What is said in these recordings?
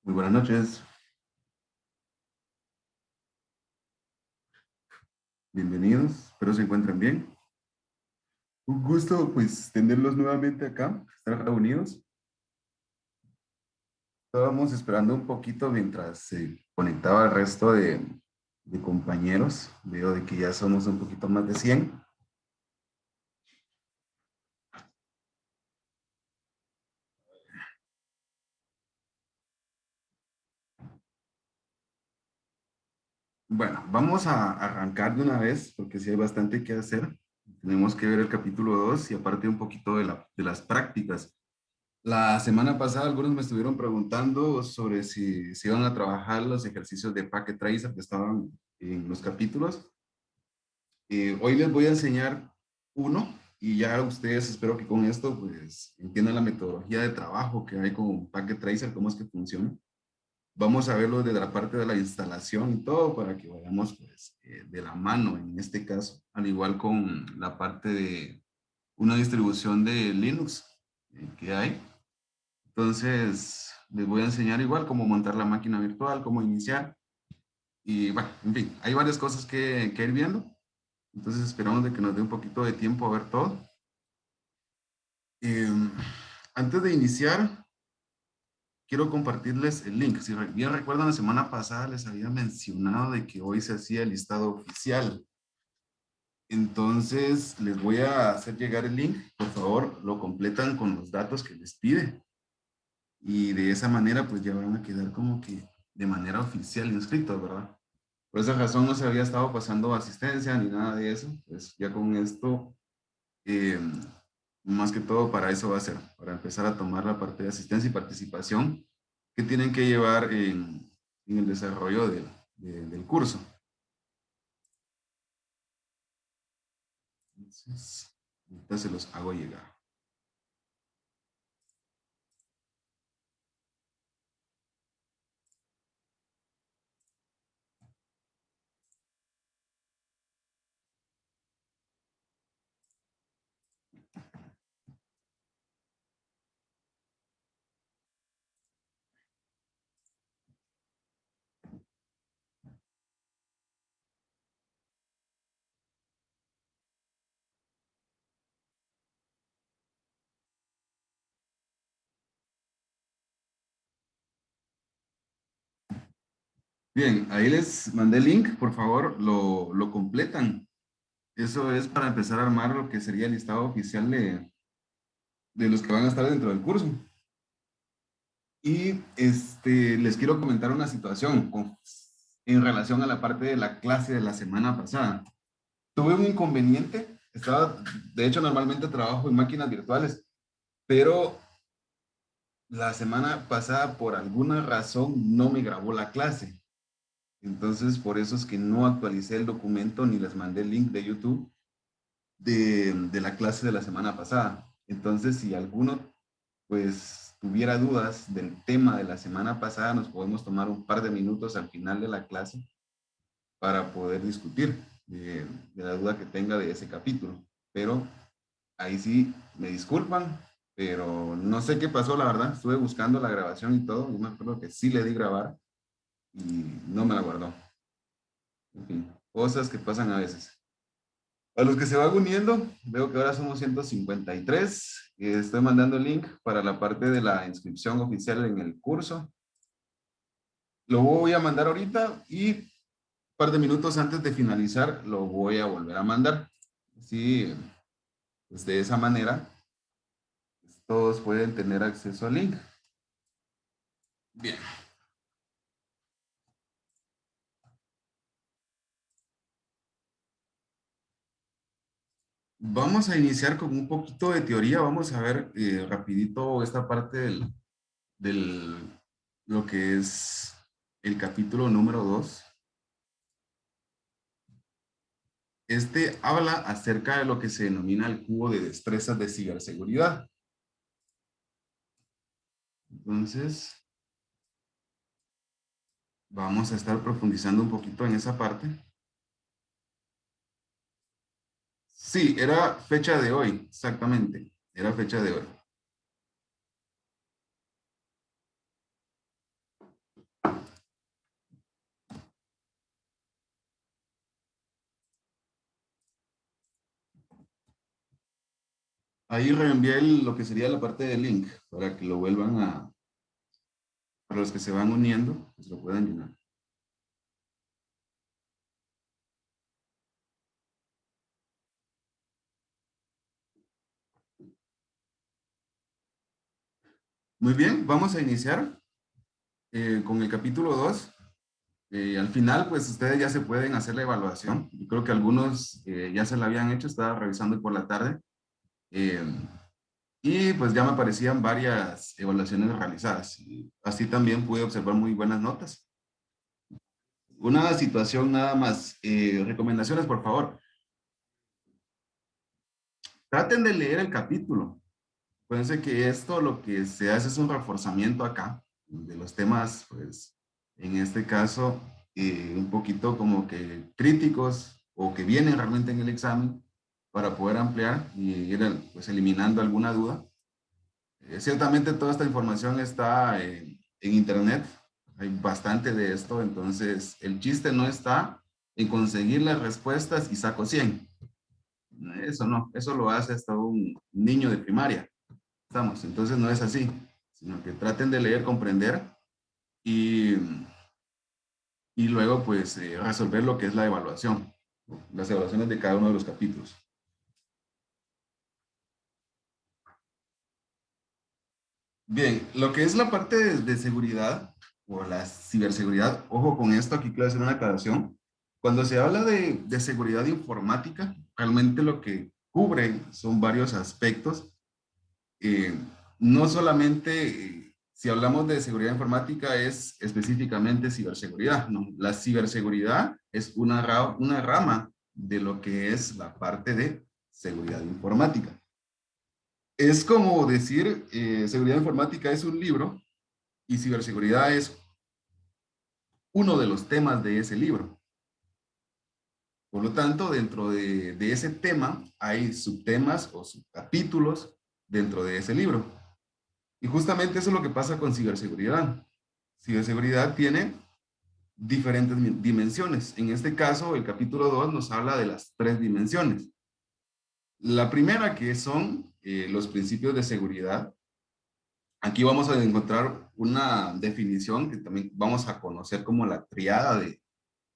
Muy buenas noches, bienvenidos, espero se encuentren bien. Un gusto pues tenerlos nuevamente acá, estar reunidos. Estábamos esperando un poquito mientras se conectaba el resto de compañeros. Veo de que ya somos un poquito más de 100. Bueno, vamos a arrancar de una vez porque sí hay bastante que hacer. Tenemos que ver el capítulo 2 y aparte un poquito de las prácticas. La semana pasada algunos me estuvieron preguntando sobre si se iban a trabajar los ejercicios de Packet Tracer que estaban en los capítulos. Hoy les voy a enseñar uno y ya ustedes espero que con esto pues entiendan la metodología de trabajo que hay con Packet Tracer, cómo es que funciona. Vamos a verlo desde la parte de la instalación y todo para que vayamos pues de la mano en este caso, al igual con la parte de una distribución de Linux que hay. Entonces, les voy a enseñar igual cómo montar la máquina virtual, cómo iniciar. Y bueno, en fin, hay varias cosas que ir viendo. Entonces, esperamos de que nos dé un poquito de tiempo a ver todo. Eh, Antes de iniciar, quiero compartirles el link. Si bien recuerdan, la semana pasada les había mencionado de que hoy se hacía el listado oficial. Entonces, les voy a hacer llegar el link. Por favor, lo completan con los datos que les pide. Y de esa manera, pues ya van a quedar como que de manera oficial inscritos, ¿verdad? Por esa razón no se había estado pasando asistencia ni nada de eso. Pues ya con esto, eh, más que todo para eso va a ser, para empezar a tomar la parte de asistencia y participación que tienen que llevar en el desarrollo del curso. Entonces, ahorita se los hago llegar. Bien, ahí les mandé el link, por favor, lo completan. Eso es para empezar a armar lo que sería el listado oficial de los que van a estar dentro del curso. Y les quiero comentar una situación en relación a la parte de la clase de la semana pasada. Tuve un inconveniente, de hecho normalmente trabajo en máquinas virtuales, pero la semana pasada por alguna razón no me grabó la clase. Entonces por eso es que no actualicé el documento ni les mandé el link de YouTube de la clase de la semana pasada. Entonces si alguno pues tuviera dudas del tema de la semana pasada, nos podemos tomar un par de minutos al final de la clase para poder discutir de la duda que tenga de ese capítulo. Pero ahí sí me disculpan, pero no sé qué pasó, la verdad. Estuve buscando la grabación y todo. Yo me acuerdo que sí le di grabar y no me la guardó. En fin, cosas que pasan a veces. A los que se van uniendo, veo que ahora somos 153. Estoy mandando el link para la parte de la inscripción oficial en el curso. Lo voy a mandar ahorita y un par de minutos antes de finalizar lo voy a volver a mandar. Así, pues de esa manera, pues, todos pueden tener acceso al link. Bien. Vamos a iniciar con un poquito de teoría. Vamos a ver rapidito esta parte del lo que es el capítulo número 2. Este habla acerca de lo que se denomina el cubo de destrezas de ciberseguridad. Entonces, vamos a estar profundizando un poquito en esa parte. Sí, era fecha de hoy, exactamente. Era fecha de hoy. Ahí reenvié lo que sería la parte del link para que lo vuelvan a, para los que se van uniendo, pues lo puedan llenar. Muy bien, vamos a iniciar con el capítulo 2. Al final, pues ustedes ya se pueden hacer la evaluación. Yo creo que algunos ya se la habían hecho, estaba revisando por la tarde. Eh, y pues ya me aparecían varias evaluaciones realizadas. Y así también pude observar muy buenas notas. Una situación nada más. Recomendaciones, por favor. Traten de leer el capítulo. Acuérdense que esto lo que se hace es un reforzamiento acá de los temas, pues, en este caso, un poquito como que críticos o que vienen realmente en el examen para poder ampliar y ir pues, eliminando alguna duda. Ciertamente toda esta información está en internet, hay bastante de esto, entonces el chiste no está en conseguir las respuestas y saco 100. Eso no, eso lo hace hasta un niño de primaria. Estamos, entonces no es así, sino que traten de leer, comprender y, y luego pues resolver lo que es la evaluación, las evaluaciones de cada uno de los capítulos. Bien, lo que es la parte de seguridad o la ciberseguridad, ojo con esto, aquí quiero hacer una aclaración. Cuando se habla de seguridad informática, realmente lo que cubre son varios aspectos. eh, no solamente, si hablamos de seguridad informática, es específicamente ciberseguridad, no. La ciberseguridad es una rama de lo que es la parte de seguridad informática. Es como decir, seguridad informática es un libro y ciberseguridad es uno de los temas de ese libro. Por lo tanto, dentro de ese tema hay subtemas o subcapítulos dentro de ese libro. Y justamente eso es lo que pasa con ciberseguridad. Ciberseguridad tiene diferentes dimensiones. En este caso, el capítulo 2 nos habla de las tres dimensiones. La primera, que son los principios de seguridad. Aquí vamos a encontrar una definición que también vamos a conocer como la triada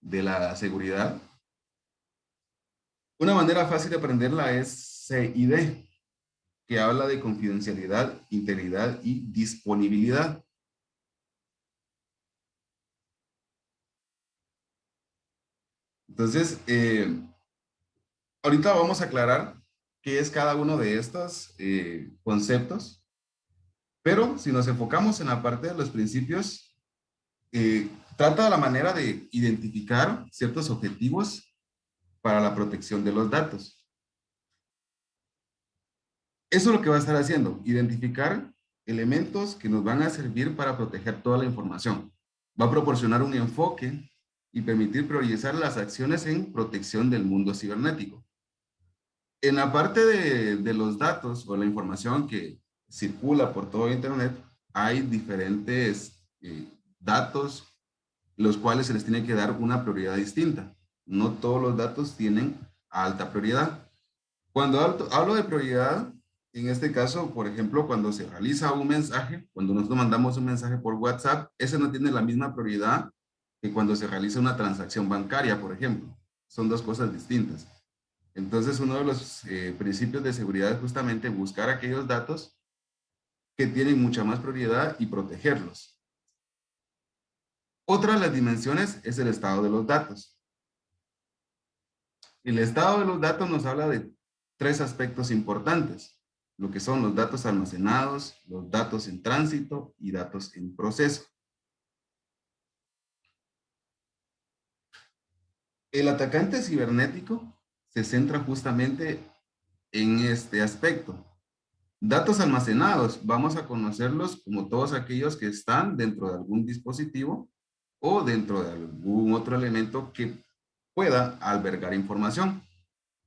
de la seguridad. Una manera fácil de aprenderla es CID, que habla de confidencialidad, integridad y disponibilidad. Entonces, ahorita vamos a aclarar qué es cada uno de estos conceptos, pero si nos enfocamos en la parte de los principios, trata la manera de identificar ciertos objetivos para la protección de los datos. Eso es lo que va a estar haciendo, identificar elementos que nos van a servir para proteger toda la información. Va a proporcionar un enfoque y permitir priorizar las acciones en protección del mundo cibernético. En la parte de los datos o la información que circula por todo Internet, hay diferentes datos los cuales se les tiene que dar una prioridad distinta. No todos los datos tienen alta prioridad. Cuando hablo de prioridad, en este caso, por ejemplo, cuando se realiza un mensaje, cuando nosotros mandamos un mensaje por WhatsApp, ese no tiene la misma prioridad que cuando se realiza una transacción bancaria, por ejemplo. Son dos cosas distintas. Entonces, uno de los principios de seguridad es justamente buscar aquellos datos que tienen mucha más prioridad y protegerlos. Otra de las dimensiones es el estado de los datos. El estado de los datos nos habla de tres aspectos importantes, lo que son los datos almacenados, los datos en tránsito y datos en proceso. El atacante cibernético se centra justamente en este aspecto. Datos almacenados, vamos a conocerlos como todos aquellos que están dentro de algún dispositivo o dentro de algún otro elemento que pueda albergar información.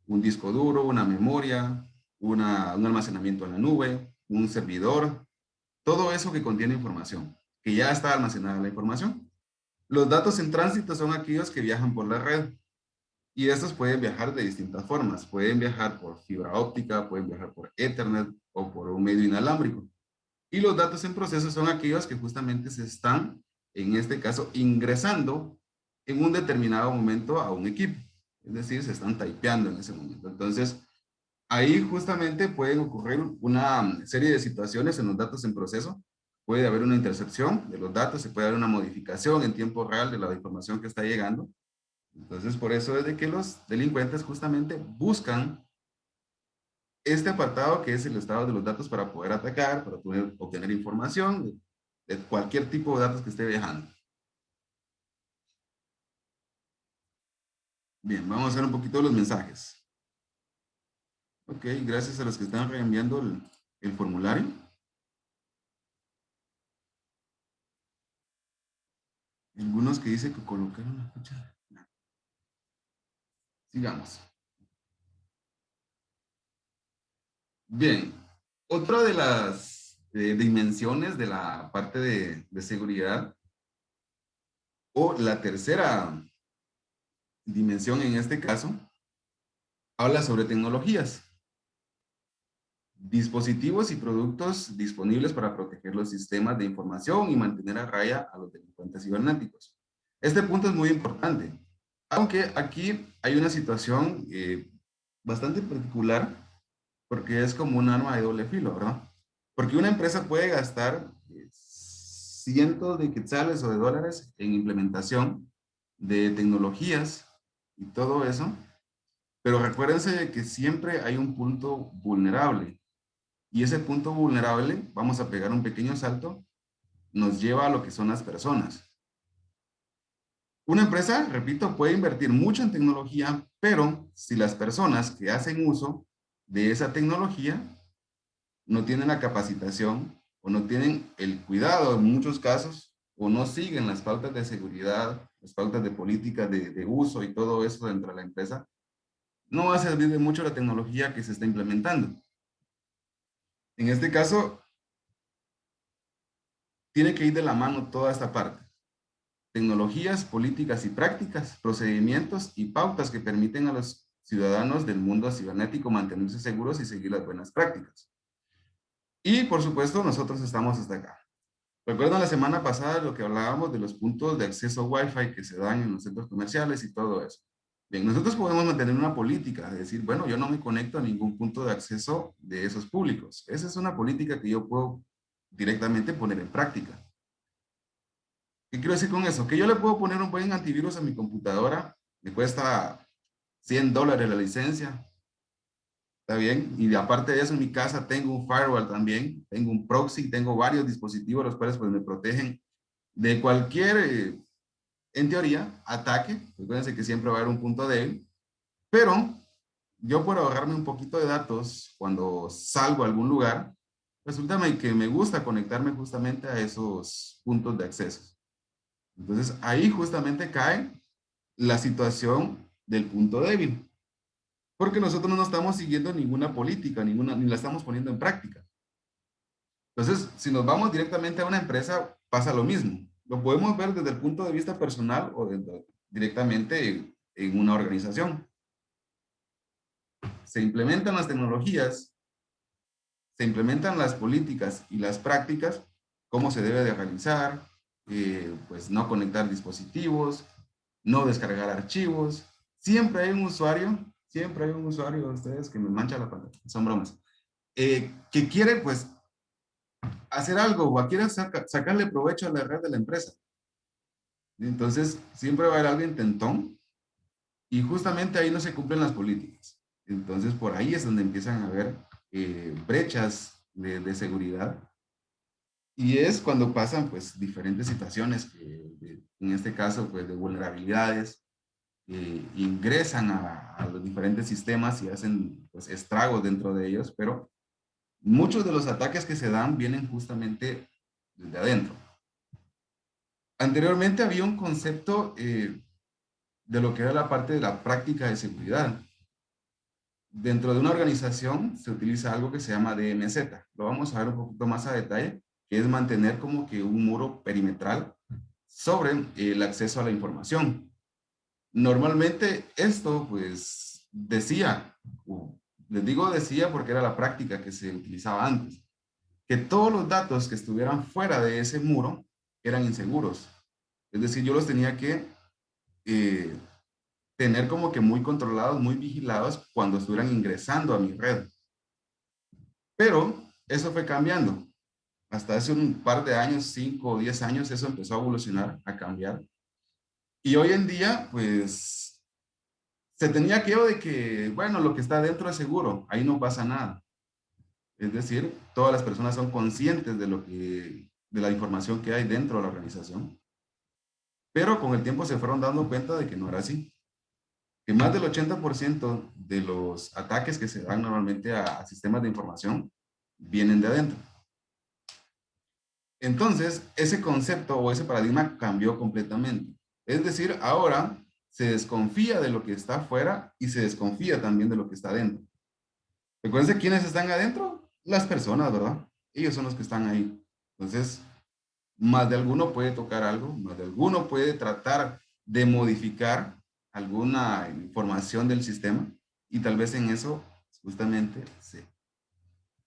Un disco duro, una memoria, un almacenamiento en la nube, un servidor, todo eso que contiene información, que ya está almacenada la información. Los datos en tránsito son aquellos que viajan por la red. Y estos pueden viajar de distintas formas. Pueden viajar por fibra óptica, pueden viajar por Ethernet o por un medio inalámbrico. Y los datos en proceso son aquellos que justamente se están, en este caso, ingresando en un determinado momento a un equipo. Es decir, se están typeando en ese momento. Entonces, ahí justamente pueden ocurrir una serie de situaciones en los datos en proceso. Puede haber una intercepción de los datos, se puede haber una modificación en tiempo real de la información que está llegando. Entonces, por eso es de que los delincuentes justamente buscan este apartado que es el estado de los datos para poder atacar, para poder obtener información de cualquier tipo de datos que esté viajando. Bien, vamos a ver un poquito los mensajes. Ok, gracias a los que están reenviando el formulario. Algunos que dicen que colocaron la fecha. Sigamos. Bien, otra de las dimensiones de la parte de seguridad, o la tercera dimensión en este caso, habla sobre tecnologías, dispositivos y productos disponibles para proteger los sistemas de información y mantener a raya a los delincuentes cibernéticos. Este punto es muy importante, aunque aquí hay una situación bastante particular, porque es como un arma de doble filo, ¿verdad? Porque una empresa puede gastar cientos de quetzales o de dólares en implementación de tecnologías y todo eso, pero recuérdense de que siempre hay un punto vulnerable. Y ese punto vulnerable, vamos a pegar un pequeño salto, nos lleva a lo que son las personas. Una empresa, repito, puede invertir mucho en tecnología, pero si las personas que hacen uso de esa tecnología no tienen la capacitación o no tienen el cuidado en muchos casos o no siguen las pautas de seguridad, las pautas de política de uso y todo eso dentro de la empresa, no va a servir de mucho la tecnología que se está implementando. En este caso, tiene que ir de la mano toda esta parte. Tecnologías, políticas y prácticas, procedimientos y pautas que permiten a los ciudadanos del mundo cibernético mantenerse seguros y seguir las buenas prácticas. Y por supuesto, nosotros estamos hasta acá. Recuerdan la semana pasada lo que hablábamos de los puntos de acceso Wi-Fi que se dan en los centros comerciales y todo eso. Bien, nosotros podemos mantener una política de decir, bueno, yo no me conecto a ningún punto de acceso de esos públicos. Esa es una política que yo puedo directamente poner en práctica. ¿Qué quiero decir con eso? Que yo le puedo poner un buen antivirus a mi computadora, me cuesta $100 la licencia, ¿está bien? Y aparte de eso, en mi casa tengo un firewall también, tengo un proxy, tengo varios dispositivos los cuales pues me protegen de cualquier, en teoría, ataque. Recuérdense que siempre va a haber un punto débil, pero yo por ahorrarme un poquito de datos cuando salgo a algún lugar, resulta que me gusta conectarme justamente a esos puntos de acceso. Entonces ahí justamente cae la situación del punto débil, porque nosotros no estamos siguiendo ninguna política, ni la estamos poniendo en práctica. Entonces, si nos vamos directamente a una empresa, pasa lo mismo. Lo podemos ver desde el punto de vista personal o directamente en una organización. Se implementan las tecnologías, se implementan las políticas y las prácticas, cómo se debe de realizar, pues no conectar dispositivos, no descargar archivos. Siempre hay un usuario de ustedes que me mancha la pantalla, son bromas, que quiere pues hacer algo o quiere sacarle provecho a la red de la empresa. Entonces, siempre va a haber alguien tentón y justamente ahí no se cumplen las políticas. Entonces, por ahí es donde empiezan a haber brechas de seguridad y es cuando pasan pues diferentes situaciones, en este caso pues de vulnerabilidades, ingresan a los diferentes sistemas y hacen pues estragos dentro de ellos, pero muchos de los ataques que se dan vienen justamente desde adentro. Anteriormente había un concepto de lo que era la parte de la práctica de seguridad. Dentro de una organización se utiliza algo que se llama DMZ. Lo vamos a ver un poquito más a detalle, que es mantener como que un muro perimetral sobre el acceso a la información. Normalmente esto, pues, decía, les digo decía porque era la práctica que se utilizaba antes, que todos los datos que estuvieran fuera de ese muro eran inseguros. Es decir, yo los tenía que eh, tener como que muy controlados, muy vigilados cuando estuvieran ingresando a mi red. Pero eso fue cambiando. Hasta hace un par de años, 5 o 10 años, eso empezó a evolucionar, a cambiar. Y hoy en día, pues, se tenía aquello de que, bueno, lo que está dentro es seguro, ahí no pasa nada. Es decir, todas las personas son conscientes de de la información que hay dentro de la organización, pero con el tiempo se fueron dando cuenta de que no era así, que más del 80% de los ataques que se dan normalmente a sistemas de información vienen de adentro. Entonces, ese concepto o ese paradigma cambió completamente. Es decir, ahora se desconfía de lo que está afuera y se desconfía también de lo que está adentro. Recuerden quiénes están adentro, las personas, ¿verdad? Ellos son los que están ahí. Entonces, más de alguno puede tocar algo, más de alguno puede tratar de modificar alguna información del sistema y tal vez en eso justamente se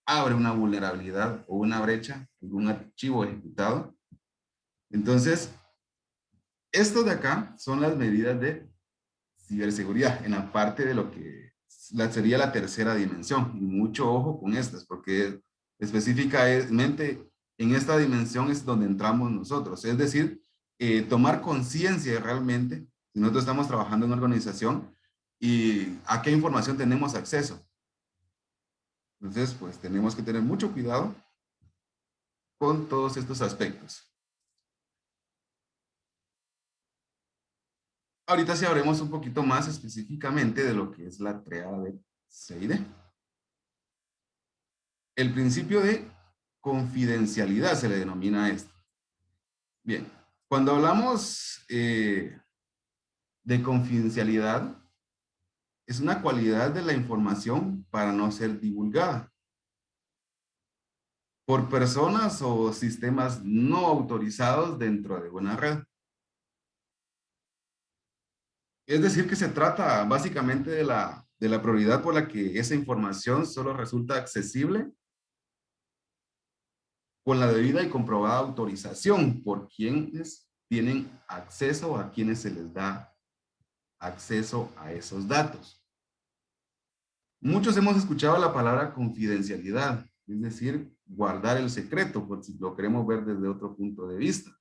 abre una vulnerabilidad o una brecha, algún archivo ejecutado. Entonces, esto de acá son las medidas de ciberseguridad en la parte de lo que sería la tercera dimensión. Y mucho ojo con estas, porque específicamente en esta dimensión es donde entramos nosotros. Es decir, tomar conciencia realmente, si nosotros estamos trabajando en una organización y a qué información tenemos acceso. Entonces, pues tenemos que tener mucho cuidado con todos estos aspectos. Ahorita sí hablemos un poquito más específicamente de lo que es la triada de CID. El principio de confidencialidad se le denomina a esto. Bien, cuando hablamos de confidencialidad, es una cualidad de la información para no ser divulgada por personas o sistemas no autorizados dentro de una red. Es decir, que se trata básicamente de la prioridad por la que esa información solo resulta accesible con la debida y comprobada autorización por quienes tienen acceso, a quienes se les da acceso a esos datos. Muchos hemos escuchado la palabra confidencialidad, es decir, guardar el secreto, por si lo queremos ver desde otro punto de vista.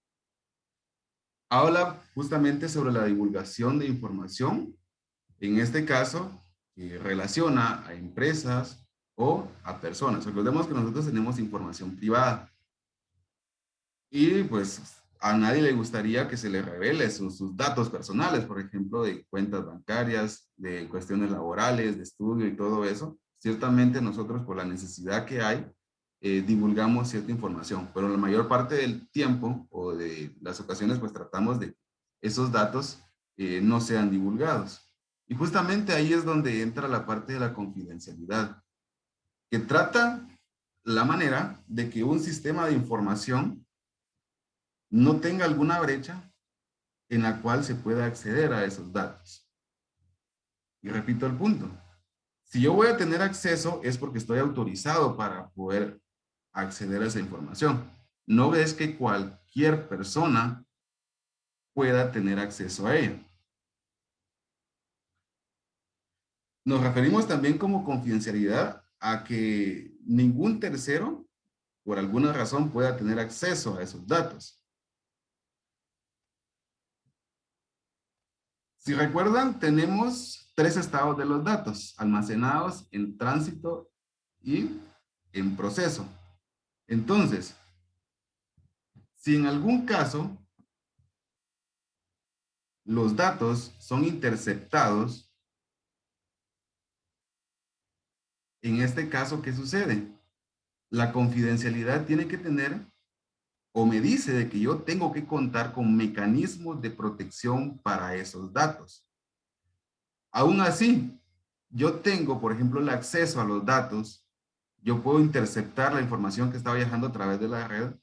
Habla justamente sobre la divulgación de información, en este caso, relaciona a empresas o a personas. Recordemos que nosotros tenemos información privada. Y pues a nadie le gustaría que se le revele sus datos personales, por ejemplo, de cuentas bancarias, de cuestiones laborales, de estudio y todo eso. Ciertamente nosotros por la necesidad que hay, divulgamos cierta información, pero la mayor parte del tiempo o de las ocasiones pues tratamos de esos datos no sean divulgados. Y justamente ahí es donde entra la parte de la confidencialidad, que trata la manera de que un sistema de información no tenga alguna brecha en la cual se pueda acceder a esos datos. Y repito el punto. Si yo voy a tener acceso es porque estoy autorizado para poder acceder a esa información. No ves que cualquier persona pueda tener acceso a ella. Nos referimos también como confidencialidad a que ningún tercero, por alguna razón, pueda tener acceso a esos datos. Si recuerdan, tenemos tres estados de los datos, almacenados, en tránsito y en proceso. Entonces, si en algún caso los datos son interceptados, en este caso, ¿qué sucede? La confidencialidad tiene que tener o me dice de que yo tengo que contar con mecanismos de protección para esos datos. Aún así, yo tengo, por ejemplo, el acceso a los datos, yo puedo interceptar la información que está viajando a través de la red,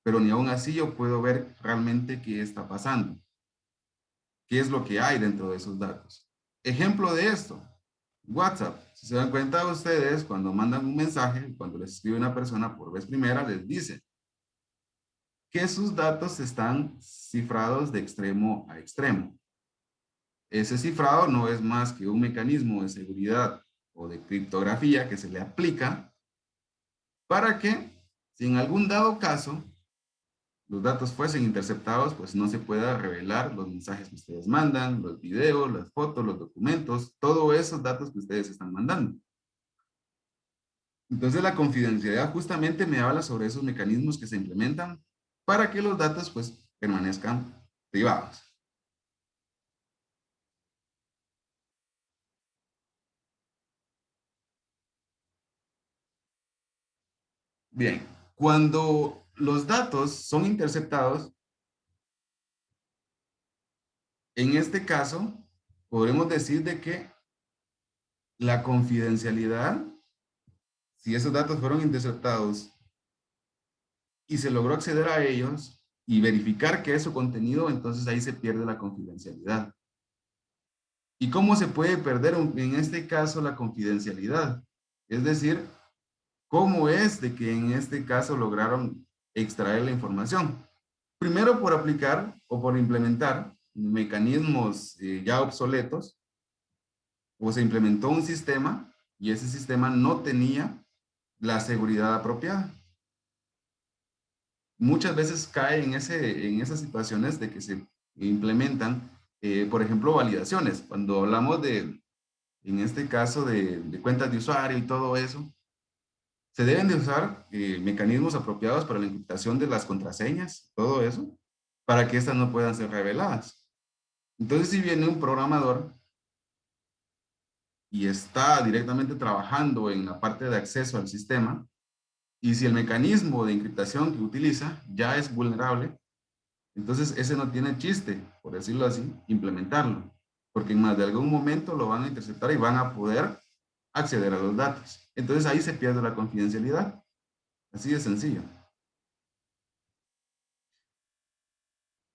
pero ni aún así yo puedo ver realmente qué está pasando. qué es lo que hay dentro de esos datos. Ejemplo de esto, WhatsApp. Si se dan cuenta ustedes, cuando mandan un mensaje, cuando les escribe una persona por vez primera, les dice que sus datos están cifrados de extremo a extremo. Ese cifrado no es más que un mecanismo de seguridad o de criptografía que se le aplica para que, si en algún dado caso los datos fuesen interceptados, pues no se pueda revelar los mensajes que ustedes mandan, los videos, las fotos, los documentos, todos esos datos que ustedes están mandando. Entonces la confidencialidad justamente me habla sobre esos mecanismos que se implementan para que los datos pues permanezcan privados. Bien, cuando los datos son interceptados, en este caso, podremos decir de que la confidencialidad, si esos datos fueron interceptados y se logró acceder a ellos y verificar que es su contenido, entonces ahí se pierde la confidencialidad. ¿Y cómo se puede perder en este caso la confidencialidad? Es decir, ¿cómo es de que en este caso lograron extraer la información? Primero por aplicar o por implementar mecanismos ya obsoletos, o se implementó un sistema y ese sistema no tenía la seguridad apropiada. Muchas veces cae en esas situaciones de que se implementan, por ejemplo, validaciones. Cuando hablamos en este caso, de cuentas de usuario y todo eso, se deben de usar mecanismos apropiados para la encriptación de las contraseñas, todo eso, para que estas no puedan ser reveladas. Entonces, si viene un programador y está directamente trabajando en la parte de acceso al sistema, y si el mecanismo de encriptación que utiliza ya es vulnerable, entonces ese no tiene chiste, por decirlo así, implementarlo, porque en más de algún momento lo van a interceptar y van a poder acceder a los datos. Entonces ahí se pierde la confidencialidad. Así de sencillo.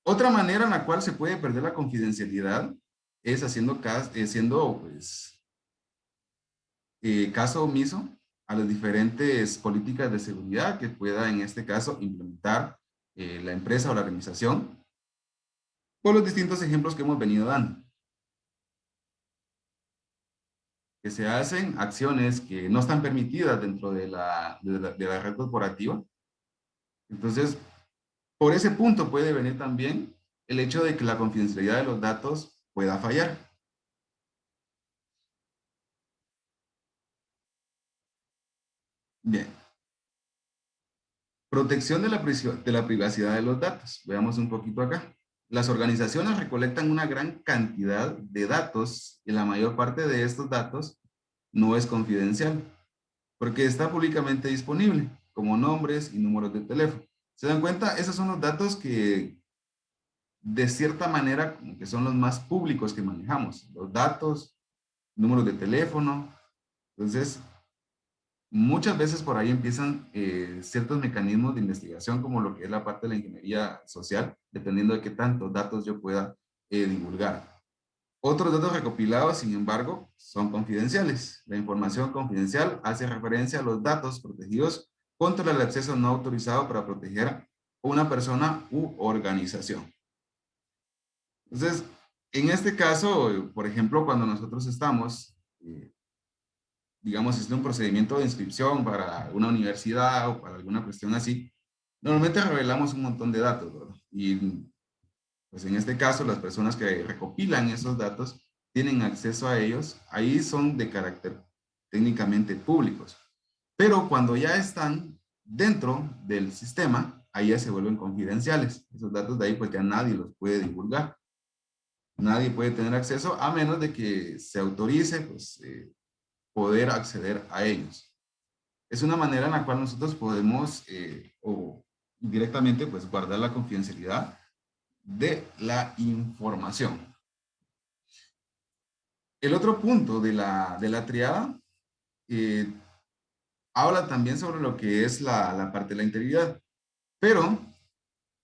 Otra manera en la cual se puede perder la confidencialidad es haciendo pues, caso omiso a las diferentes políticas de seguridad que pueda en este caso implementar la empresa o la organización por los distintos ejemplos que hemos venido dando. Que se hacen acciones que no están permitidas dentro de la red corporativa. Entonces, por ese punto puede venir también el hecho de que la confidencialidad de los datos pueda fallar. Bien. Protección de la privacidad de los datos. Veamos un poquito acá. Las organizaciones recolectan una gran cantidad de datos y la mayor parte de estos datos no es confidencial porque está públicamente disponible, como nombres y números de teléfono. ¿Se dan cuenta? Esos son los datos que de cierta manera como que son los más públicos que manejamos. Los datos, números de teléfono. Entonces, muchas veces por ahí empiezan ciertos mecanismos de investigación como lo que es la parte de la ingeniería social, dependiendo de qué tantos datos yo pueda divulgar. Otros datos recopilados, sin embargo, son confidenciales. La información confidencial hace referencia a los datos protegidos contra el acceso no autorizado para proteger a una persona u organización. Entonces, en este caso, por ejemplo, cuando nosotros estamos, digamos, haciendo un procedimiento de inscripción para una universidad o para alguna cuestión así, normalmente revelamos un montón de datos, ¿verdad? Y pues en este caso, las personas que recopilan esos datos tienen acceso a ellos, ahí son de carácter técnicamente públicos. Pero cuando ya están dentro del sistema, ahí ya se vuelven confidenciales. Esos datos de ahí pues ya nadie los puede divulgar. Nadie puede tener acceso a menos de que se autorice pues, poder acceder a ellos. Es una manera en la cual nosotros podemos o directamente pues guardar la confidencialidad de la información. El otro punto de la triada eh, habla también sobre lo que es la parte de la integridad, pero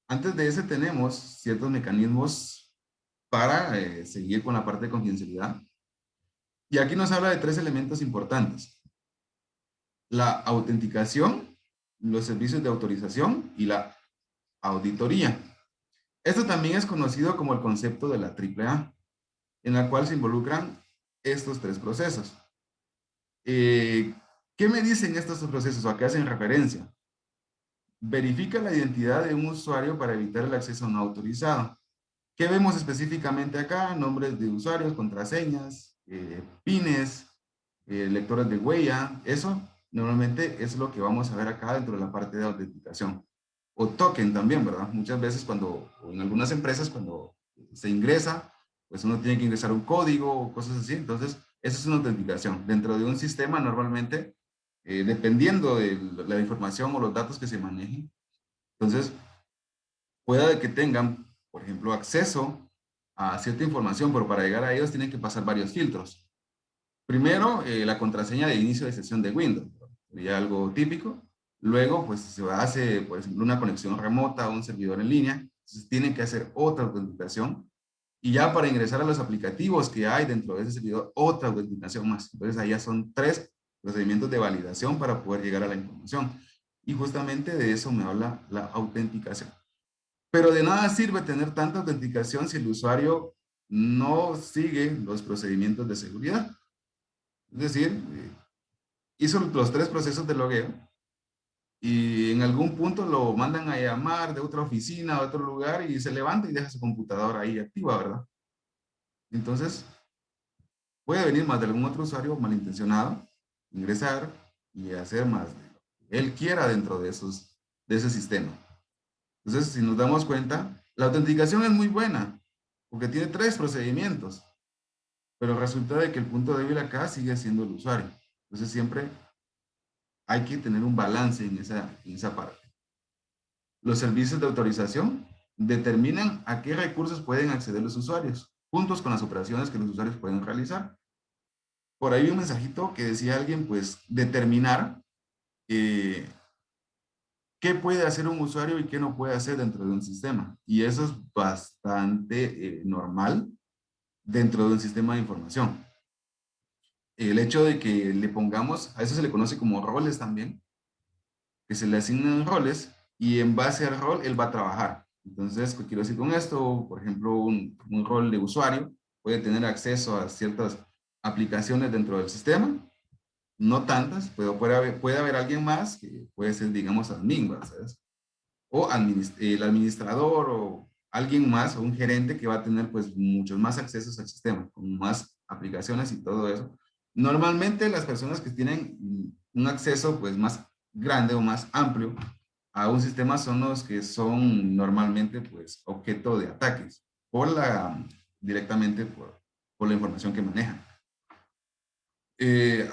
antes de ese tenemos ciertos mecanismos para seguir con la parte de confidencialidad. Y aquí nos habla de 3 elementos importantes: la autenticación, los servicios de autorización y la auditoría. Esto también es conocido como el concepto de la AAA, en la cual se involucran estos 3 procesos. ¿Qué me dicen estos procesos o a qué hacen referencia? Verifica la identidad de un usuario para evitar el acceso no autorizado. ¿Qué vemos específicamente acá? Nombres de usuarios, contraseñas, pines, lectores de huella. Eso normalmente es lo que vamos a ver acá dentro de la parte de autenticación. O token también, ¿verdad? Muchas veces o en algunas empresas, cuando se ingresa, pues uno tiene que ingresar un código o cosas así. Entonces, eso es una autenticación. Dentro de un sistema, normalmente, dependiendo de la información o los datos que se manejen, entonces, pueda que tengan, por ejemplo, acceso a cierta información, pero para llegar a ellos tienen que pasar varios filtros. Primero, la contraseña de inicio de sesión de Windows, sería algo típico. Luego, pues se hace, por ejemplo, una conexión remota a un servidor en línea. Entonces, tienen que hacer otra autenticación. Y ya para ingresar a los aplicativos que hay dentro de ese servidor, otra autenticación más. Entonces, ahí ya son 3 procedimientos de validación para poder llegar a la información. Y justamente de eso me habla la autenticación. Pero de nada sirve tener tanta autenticación si el usuario no sigue los procedimientos de seguridad. Es decir, hizo los 3 procesos de logueo y en algún punto lo mandan a llamar de otra oficina, a otro lugar, y se levanta y deja su computadora ahí activa, ¿verdad? Entonces, puede venir más de algún otro usuario malintencionado, ingresar y hacer más de lo que él quiera dentro de ese sistema. Entonces, si nos damos cuenta, la autenticación es muy buena, porque tiene 3 procedimientos, pero resulta de que el punto débil acá sigue siendo el usuario. Entonces, siempre hay que tener un balance en esa parte. Los servicios de autorización determinan a qué recursos pueden acceder los usuarios, juntos con las operaciones que los usuarios pueden realizar. Por ahí un mensajito que decía alguien, pues, determinar eh, qué puede hacer un usuario y qué no puede hacer dentro de un sistema. Y eso es bastante normal dentro de un sistema de información. El hecho de que le pongamos, a eso se le conoce como roles también, que se le asignan roles y en base al rol él va a trabajar. Entonces, ¿qué quiero decir con esto? Por ejemplo, un rol de usuario puede tener acceso a ciertas aplicaciones dentro del sistema, no tantas, pero puede haber alguien más que puede ser, digamos, admin, ¿sabes? O el administrador o alguien más o un gerente que va a tener pues muchos más accesos al sistema, con más aplicaciones y todo eso. Normalmente las personas que tienen un acceso pues más grande o más amplio a un sistema son los que son normalmente pues objeto de ataques directamente por la información que manejan.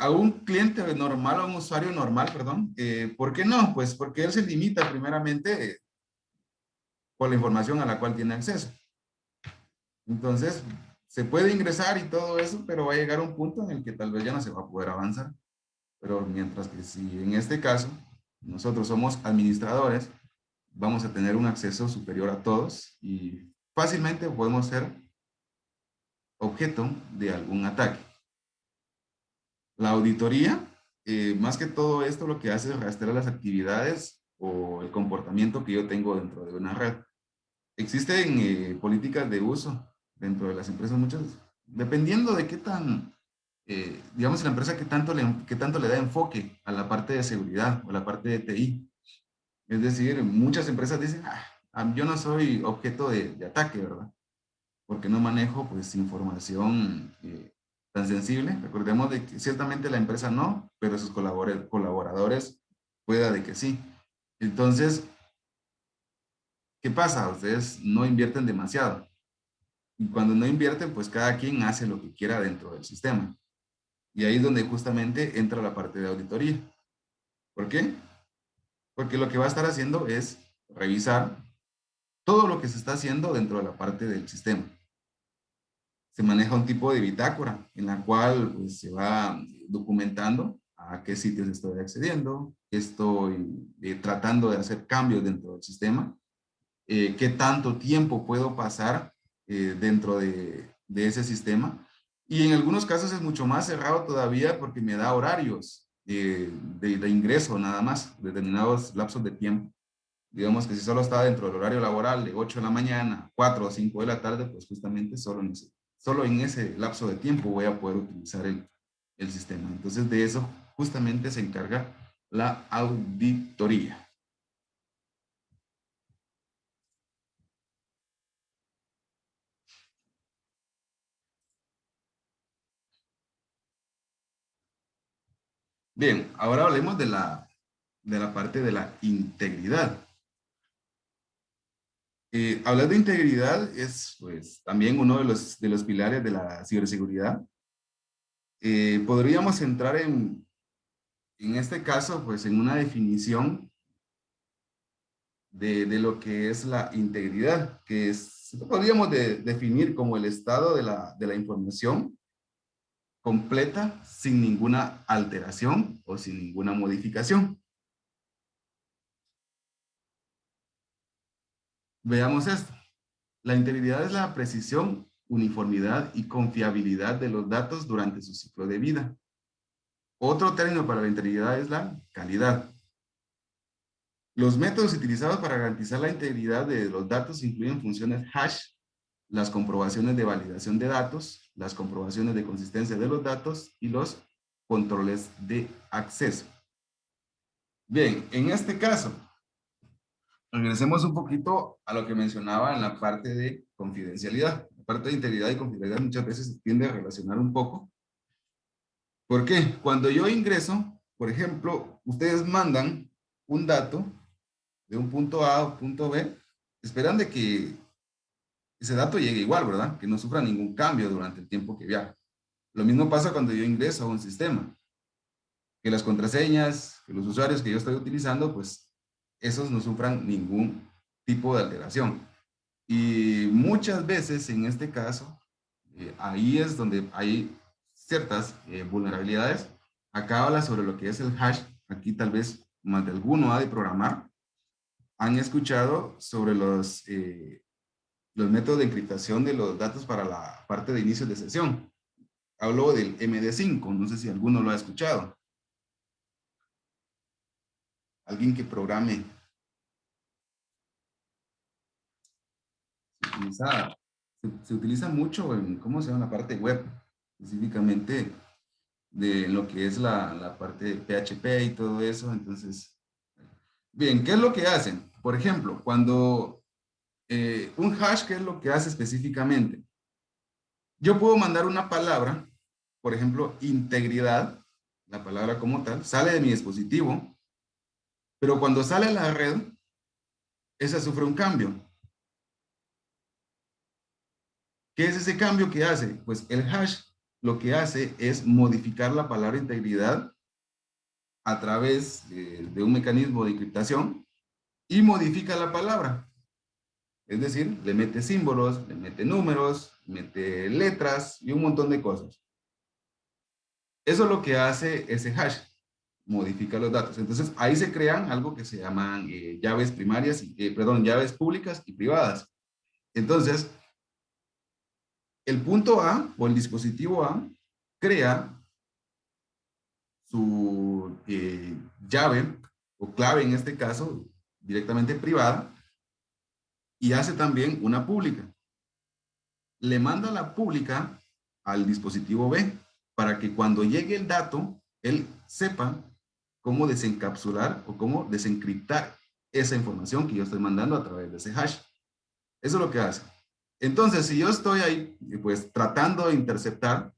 A un cliente normal, a un usuario normal, perdón, ¿por qué no? Pues porque él se limita primeramente por la información a la cual tiene acceso. Entonces, se puede ingresar y todo eso, pero va a llegar un punto en el que tal vez ya no se va a poder avanzar. Pero mientras que si en este caso nosotros somos administradores, vamos a tener un acceso superior a todos y fácilmente podemos ser objeto de algún ataque. La auditoría, más que todo esto, lo que hace es rastrear las actividades o el comportamiento que yo tengo dentro de una red. Existen políticas de uso dentro de las empresas, muchas, dependiendo de qué tan, digamos, la empresa qué tanto le da enfoque a la parte de seguridad o a la parte de TI. Es decir, muchas empresas dicen, yo no soy objeto de ataque, ¿verdad? Porque no manejo, pues, información tan sensible. Recordemos de que ciertamente la empresa no, pero sus colaboradores pueda de que sí. Entonces, ¿qué pasa? Ustedes no invierten demasiado. Y cuando no invierten, pues cada quien hace lo que quiera dentro del sistema. Y ahí es donde justamente entra la parte de auditoría. ¿Por qué? Porque lo que va a estar haciendo es revisar todo lo que se está haciendo dentro de la parte del sistema. Se maneja un tipo de bitácora en la cual pues, se va documentando a qué sitios estoy accediendo, qué estoy tratando de hacer cambios dentro del sistema, qué tanto tiempo puedo pasar dentro de ese sistema. Y en algunos casos es mucho más cerrado todavía porque me da horarios de ingreso nada más, determinados lapsos de tiempo. Digamos que si solo está dentro del horario laboral de 8 de la mañana, 4 o 5 de la tarde, pues justamente solo en ese lapso de tiempo voy a poder utilizar el sistema. Entonces de eso justamente se encarga la auditoría. Bien, ahora hablemos de la parte de la integridad. Hablar de integridad es pues también uno de los pilares de la ciberseguridad. Podríamos entrar en este caso pues en una definición de lo que es la integridad, que es, podríamos definir como el estado de la información completa sin ninguna alteración o sin ninguna modificación. Veamos esto. La integridad es la precisión, uniformidad y confiabilidad de los datos durante su ciclo de vida. Otro término para la integridad es la calidad. Los métodos utilizados para garantizar la integridad de los datos incluyen funciones hash, las comprobaciones de validación de datos, las comprobaciones de consistencia de los datos y los controles de acceso. Bien, en este caso, regresemos un poquito a lo que mencionaba en la parte de confidencialidad. La parte de integridad y confidencialidad muchas veces se tiende a relacionar un poco. ¿Por qué? Cuando yo ingreso, por ejemplo, ustedes mandan un dato de un punto A a un punto B, esperan de que ese dato llegue igual, ¿verdad? Que no sufra ningún cambio durante el tiempo que viaja. Lo mismo pasa cuando yo ingreso a un sistema, que las contraseñas, que los usuarios que yo estoy utilizando, pues esos no sufran ningún tipo de alteración. Y muchas veces en este caso, ahí es donde hay ciertas vulnerabilidades. Acá habla sobre lo que es el hash. Aquí tal vez más de alguno ha de programar. Han escuchado sobre los métodos de encriptación de los datos para la parte de inicio de sesión. Hablo del MD5, no sé si alguno lo ha escuchado. Alguien que programe. Se utiliza mucho en, ¿cómo se llama? La parte web, específicamente de lo que es la parte de PHP y todo eso. Entonces, bien, ¿qué es lo que hacen? Por ejemplo, cuando un hash, ¿qué es lo que hace específicamente? Yo puedo mandar una palabra, por ejemplo, integridad, la palabra como tal, sale de mi dispositivo, pero cuando sale a la red, esa sufre un cambio. ¿Qué es ese cambio que hace? Pues el hash lo que hace es modificar la palabra integridad a través de un mecanismo de encriptación y modifica la palabra. Es decir, le mete símbolos, le mete números, mete letras y un montón de cosas. Eso es lo que hace ese hash, modifica los datos. Entonces, ahí se crean algo que se llaman llaves primarias, llaves públicas y privadas. Entonces, el punto A o el dispositivo A crea su llave o clave en este caso directamente privada y hace también una pública. Le manda la pública al dispositivo B para que cuando llegue el dato, él sepa cómo desencapsular o cómo desencriptar esa información que yo estoy mandando a través de ese hash. Eso es lo que hace. Entonces, si yo estoy ahí, pues tratando de interceptar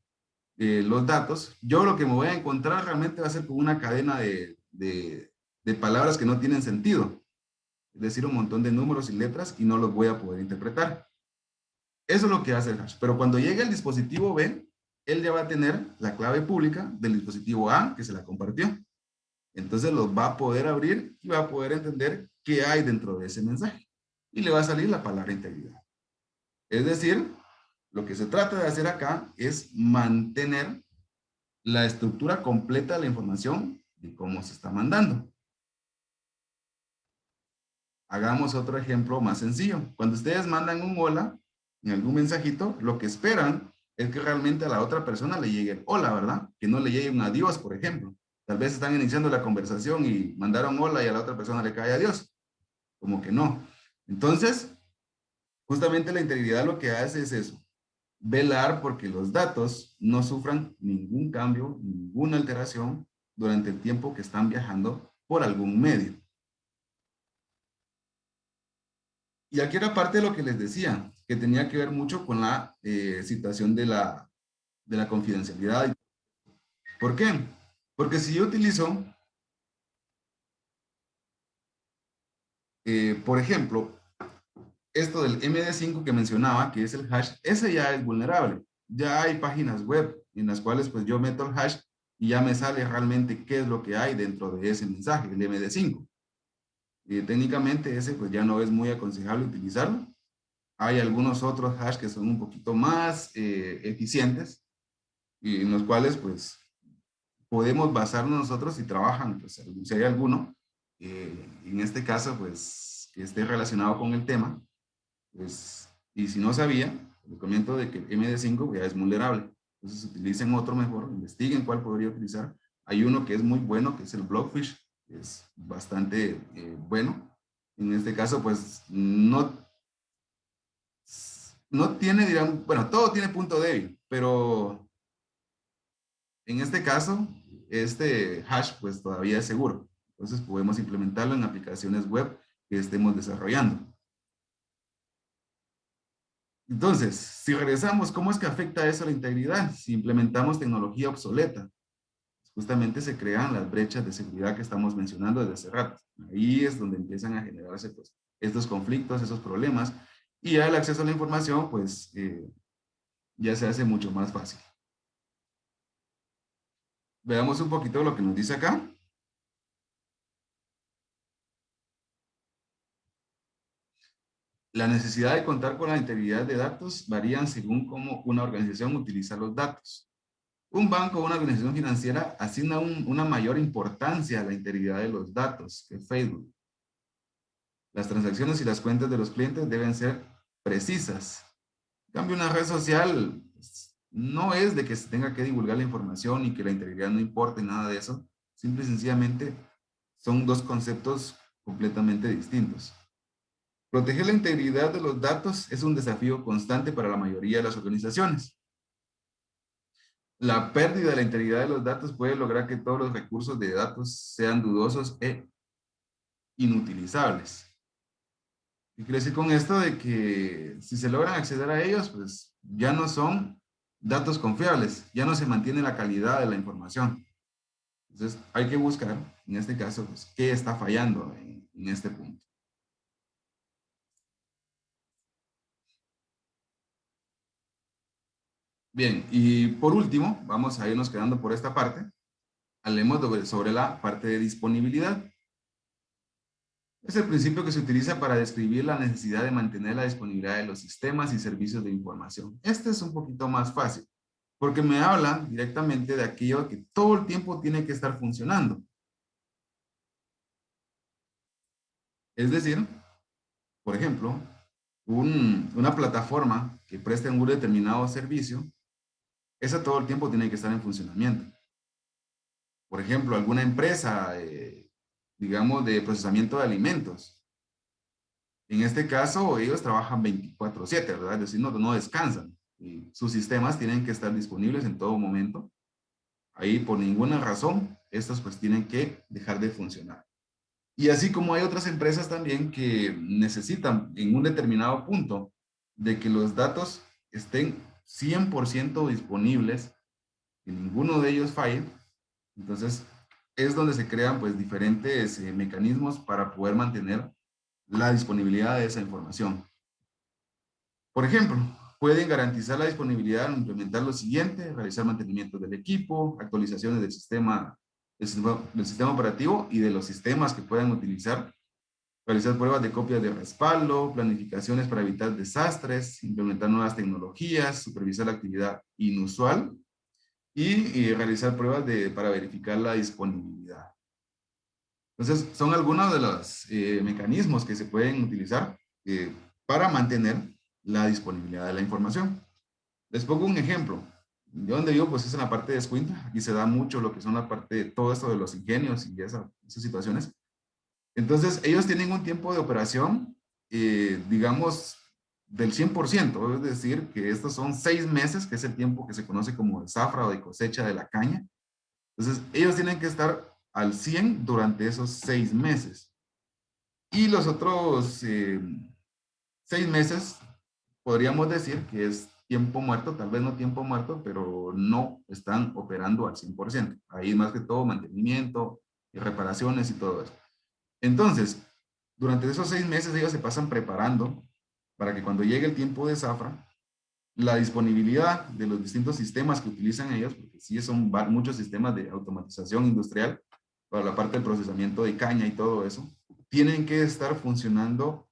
los datos, yo lo que me voy a encontrar realmente va a ser con una cadena de palabras que no tienen sentido. Es decir, un montón de números y letras y no los voy a poder interpretar. Eso es lo que hace el hash. Pero cuando llegue el dispositivo B, él ya va a tener la clave pública del dispositivo A que se la compartió. Entonces los va a poder abrir y va a poder entender qué hay dentro de ese mensaje. Y le va a salir la palabra integridad. Es decir, lo que se trata de hacer acá es mantener la estructura completa de la información de cómo se está mandando. Hagamos otro ejemplo más sencillo. Cuando ustedes mandan un hola, en algún mensajito, lo que esperan es que realmente a la otra persona le llegue el hola, ¿verdad? Que no le llegue un adiós, por ejemplo. Tal vez están iniciando la conversación y mandaron hola y a la otra persona le cae adiós. Como que no. Entonces, justamente la integridad lo que hace es eso, velar porque los datos no sufran ningún cambio, ninguna alteración durante el tiempo que están viajando por algún medio. Y aquí era parte de lo que les decía, que tenía que ver mucho con la situación de la confidencialidad. ¿Por qué? Porque si yo utilizo, por ejemplo, esto del MD5 que mencionaba, que es el hash, ese ya es vulnerable. Ya hay páginas web en las cuales pues yo meto el hash y ya me sale realmente qué es lo que hay dentro de ese mensaje, el MD5. Técnicamente ese pues ya no es muy aconsejable utilizarlo. Hay algunos otros hash que son un poquito más eficientes y en los cuales pues podemos basarnos nosotros si trabajan, pues si hay alguno, en este caso pues que esté relacionado con el tema, pues, y si no sabía, le comento de que el MD5 ya es vulnerable. Entonces utilicen otro mejor, investiguen cuál podría utilizar. Hay uno que es muy bueno, que es el Blockfish, que es bastante bueno. En este caso, pues no tiene, digamos, bueno, todo tiene punto débil, pero en este caso, este hash pues todavía es seguro. Entonces podemos implementarlo en aplicaciones web que estemos desarrollando. Entonces, si regresamos, ¿cómo es que afecta eso a la integridad? Si implementamos tecnología obsoleta, justamente se crean las brechas de seguridad que estamos mencionando desde hace rato. Ahí es donde empiezan a generarse pues, estos conflictos, esos problemas, y ya el acceso a la información pues ya se hace mucho más fácil. Veamos un poquito lo que nos dice acá. La necesidad de contar con la integridad de datos varían según cómo una organización utiliza los datos. Un banco o una organización financiera asigna una mayor importancia a la integridad de los datos que Facebook. Las transacciones y las cuentas de los clientes deben ser precisas. En cambio, una red social pues, no es de que se tenga que divulgar la información y que la integridad no importe, nada de eso. Simple y sencillamente son dos conceptos completamente distintos. Proteger la integridad de los datos es un desafío constante para la mayoría de las organizaciones. La pérdida de la integridad de los datos puede lograr que todos los recursos de datos sean dudosos e inutilizables. ¿Qué quiere decir con esto? De que si se logran acceder a ellos, pues ya no son datos confiables, ya no se mantiene la calidad de la información. Entonces hay que buscar, en este caso, pues, qué está fallando en este punto. Bien, y por último, vamos a irnos quedando por esta parte. Hablemos sobre la parte de disponibilidad. Es el principio que se utiliza para describir la necesidad de mantener la disponibilidad de los sistemas y servicios de información. Este es un poquito más fácil, porque me habla directamente de aquello que todo el tiempo tiene que estar funcionando. Es decir, por ejemplo, una plataforma que preste un determinado servicio, esa todo el tiempo tiene que estar en funcionamiento. Por ejemplo, alguna empresa, digamos, de procesamiento de alimentos. En este caso, ellos trabajan 24/7, ¿verdad? Es decir, no descansan. Y sus sistemas tienen que estar disponibles en todo momento. Ahí, por ninguna razón, estos pues tienen que dejar de funcionar. Y así como hay otras empresas también que necesitan en un determinado punto de que los datos estén 100% disponibles, que ninguno de ellos falle, entonces es donde se crean pues diferentes mecanismos para poder mantener la disponibilidad de esa información. Por ejemplo, pueden garantizar la disponibilidad al implementar lo siguiente: realizar mantenimiento del equipo, actualizaciones del sistema operativo y de los sistemas que puedan utilizar, realizar pruebas de copias de respaldo, planificaciones para evitar desastres, implementar nuevas tecnologías, supervisar la actividad inusual y realizar pruebas para verificar la disponibilidad. Entonces, son algunos de los mecanismos que se pueden utilizar para mantener la disponibilidad de la información. Les pongo un ejemplo. Yo donde vivo, pues es en la parte de Escuintla. Aquí se da mucho lo que son la parte de todo esto de los ingenios y esas situaciones. Entonces, ellos tienen un tiempo de operación, digamos, del 100%, es decir, que estos son 6 meses, que es el tiempo que se conoce como de zafra o de cosecha de la caña. Entonces, ellos tienen que estar al 100 durante esos 6 meses. Y los otros 6 meses, podríamos decir que es tiempo muerto, tal vez no tiempo muerto, pero no están operando al 100%. Ahí más que todo mantenimiento y reparaciones y todo eso. Entonces, durante esos 6 meses ellos se pasan preparando para que cuando llegue el tiempo de zafra, la disponibilidad de los distintos sistemas que utilizan ellos, porque sí son muchos sistemas de automatización industrial para la parte del procesamiento de caña y todo eso, tienen que estar funcionando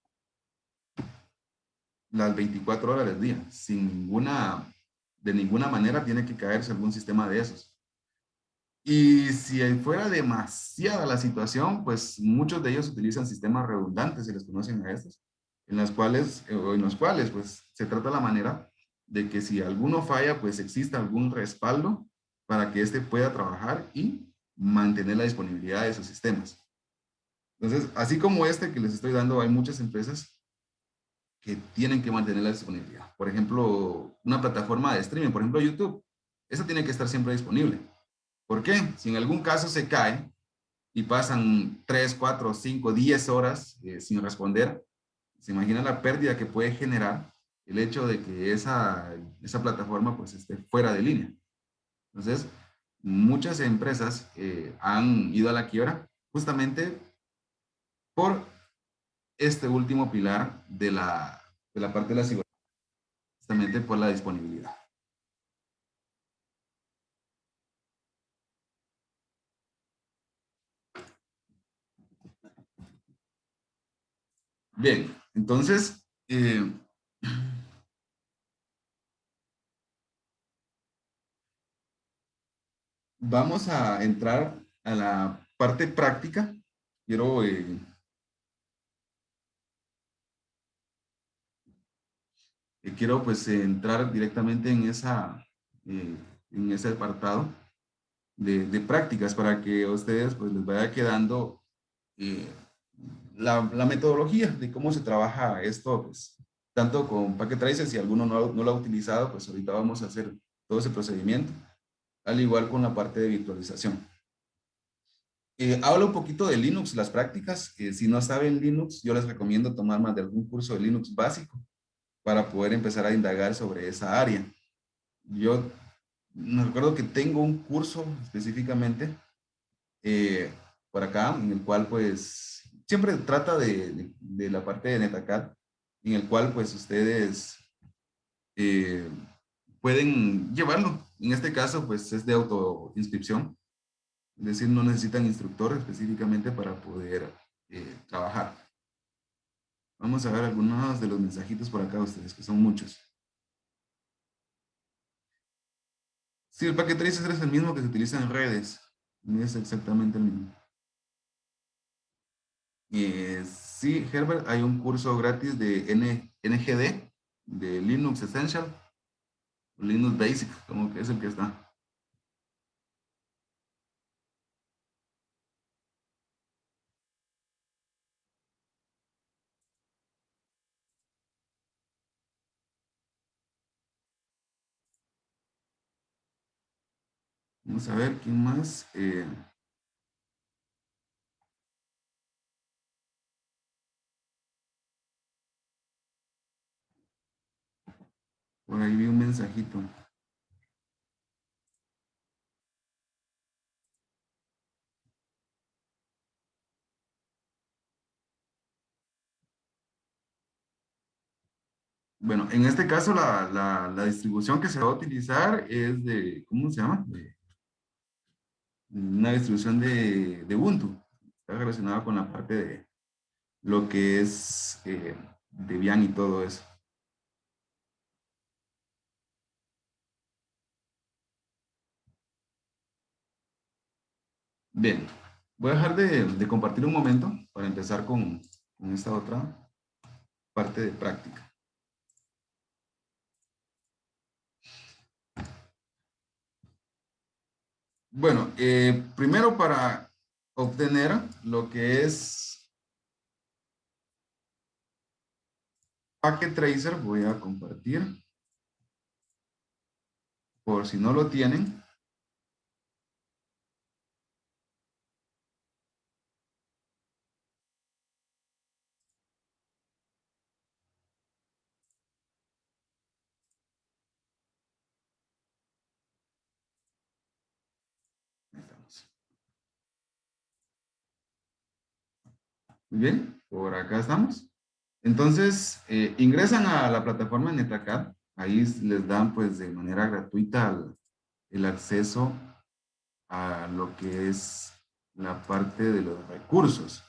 las 24 horas del día, de ninguna manera tiene que caerse algún sistema de esos. Y si fuera demasiada la situación, pues muchos de ellos utilizan sistemas redundantes, se les conocen a estos, en los cuales pues se trata la manera de que si alguno falla, pues exista algún respaldo para que éste pueda trabajar y mantener la disponibilidad de esos sistemas. Entonces, así como este que les estoy dando, hay muchas empresas que tienen que mantener la disponibilidad. Por ejemplo, una plataforma de streaming, por ejemplo YouTube, esa tiene que estar siempre disponible. ¿Por qué? Si en algún caso se cae y pasan 3, 4, 5, 10 horas sin responder, se imagina la pérdida que puede generar el hecho de que esa plataforma pues esté fuera de línea. Entonces, muchas empresas han ido a la quiebra justamente por este último pilar de la parte de la seguridad, justamente por la disponibilidad. Bien, entonces, vamos a entrar a la parte práctica. Quiero, quiero pues entrar directamente en ese apartado de prácticas para que a ustedes pues les vaya quedando eh, la metodología de cómo se trabaja esto, pues tanto con Packet Tracer, si alguno no lo ha utilizado, pues ahorita vamos a hacer todo ese procedimiento, al igual con la parte de virtualización. Habla un poquito de Linux, las prácticas. Si no saben Linux, yo les recomiendo tomar más de algún curso de Linux básico para poder empezar a indagar sobre esa área. Yo me recuerdo que tengo un curso específicamente eh, por acá, en el cual pues siempre trata de la parte de NetAcad, en el cual pues ustedes eh, pueden llevarlo. En este caso pues es de autoinscripción, es decir, no necesitan instructor específicamente para poder trabajar. Vamos a ver algunos de los mensajitos por acá ustedes, que son muchos. Sí, el paquete tracer es el mismo que se utiliza en redes. Es exactamente el mismo. Sí, Herbert, hay un curso gratis de NGD, de Linux Essential, Linux Basic, como que es el que está. Vamos a ver quién más. Por ahí vi un mensajito. Bueno, en este caso la distribución que se va a utilizar es de, ¿cómo se llama? Una distribución de Ubuntu. Está relacionada con la parte de lo que es Debian y todo eso. Bien, voy a dejar de compartir un momento para empezar con esta otra parte de práctica. Bueno, primero para obtener lo que es Packet Tracer, voy a compartir por si no lo tienen. Ahí estamos. Muy bien, por acá estamos. Entonces, ingresan a la plataforma NetAcad. Ahí les dan pues de manera gratuita el acceso a lo que es la parte de los recursos.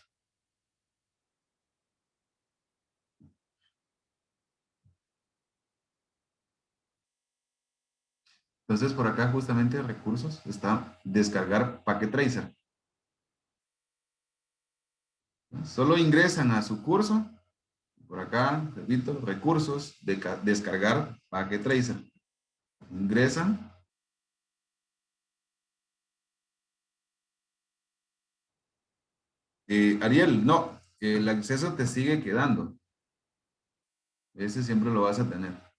Entonces, por acá justamente recursos está descargar Packet Tracer. Solo ingresan a su curso. Por acá, repito, recursos, descargar Packet Tracer. Ingresan. Ariel, no, el acceso te sigue quedando. Ese siempre lo vas a tener.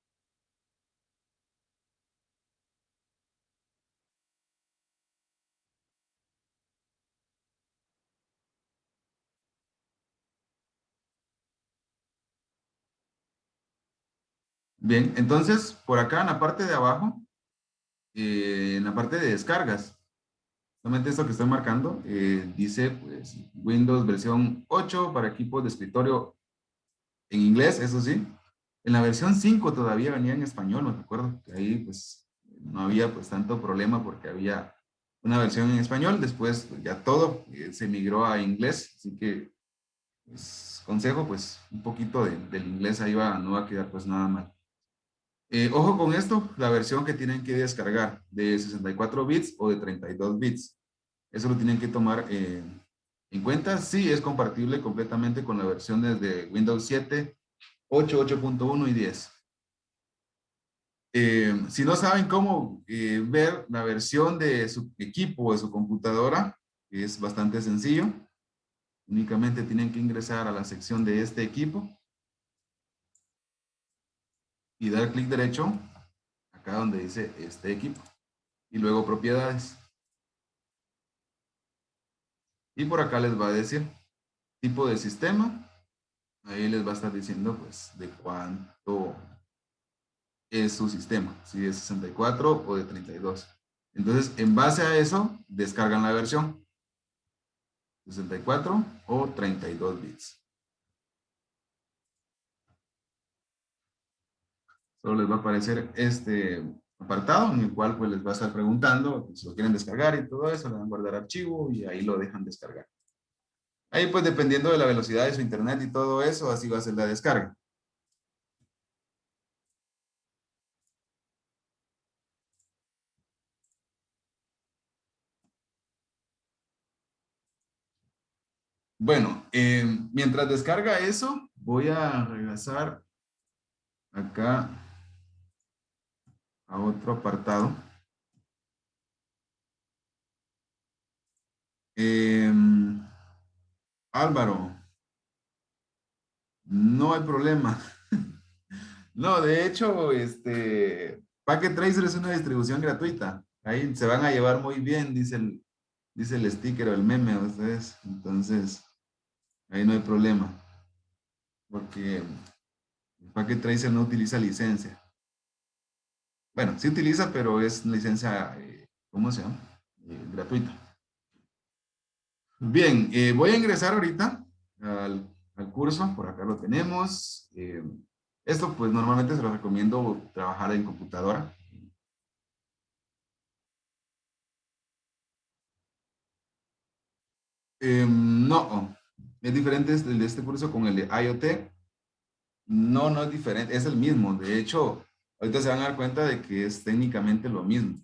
Bien, entonces, por acá en la parte de abajo, en la parte de descargas, solamente esto que estoy marcando, dice pues Windows versión 8 para equipos de escritorio en inglés, eso sí. En la versión 5 todavía venía en español, me recuerdo que ahí pues no había pues tanto problema porque había una versión en español, después pues, ya todo se migró a inglés, así que pues, consejo pues un poquito del inglés ahí va, no va a quedar pues nada mal. Ojo con esto, la versión que tienen que descargar de 64 bits o de 32 bits. Eso lo tienen que tomar en cuenta. Sí, es compatible completamente con la versión de Windows 7, 8, 8.1 y 10. Si no saben cómo ver la versión de su equipo o de su computadora, es bastante sencillo. Únicamente tienen que ingresar a la sección de este equipo y dar clic derecho acá donde dice este equipo y luego propiedades. Y por acá les va a decir tipo de sistema. Ahí les va a estar diciendo pues de cuánto es su sistema, si de 64 o de 32. Entonces, en base a eso, descargan la versión 64 o 32 bits. Solo les va a aparecer este apartado en el cual pues les va a estar preguntando si lo quieren descargar y todo eso, le van a guardar archivo y ahí lo dejan descargar. Ahí pues dependiendo de la velocidad de su internet y todo eso, así va a ser la descarga. Bueno, mientras descarga eso, voy a regresar acá a otro apartado. Álvaro, no hay problema. No, de hecho, Packet Tracer es una distribución gratuita. Ahí se van a llevar muy bien, dice el sticker o el meme a ustedes. Entonces, ahí no hay problema, porque Packet Tracer no utiliza licencia. Bueno, sí utiliza, pero es licencia, ¿cómo se llama? Gratuita. Bien, voy a ingresar ahorita al curso, por acá lo tenemos. Esto pues normalmente se lo recomiendo trabajar en computadora. No, es diferente el de este curso con el de IoT. No, no es diferente, es el mismo. De hecho, ahorita se van a dar cuenta de que es técnicamente lo mismo.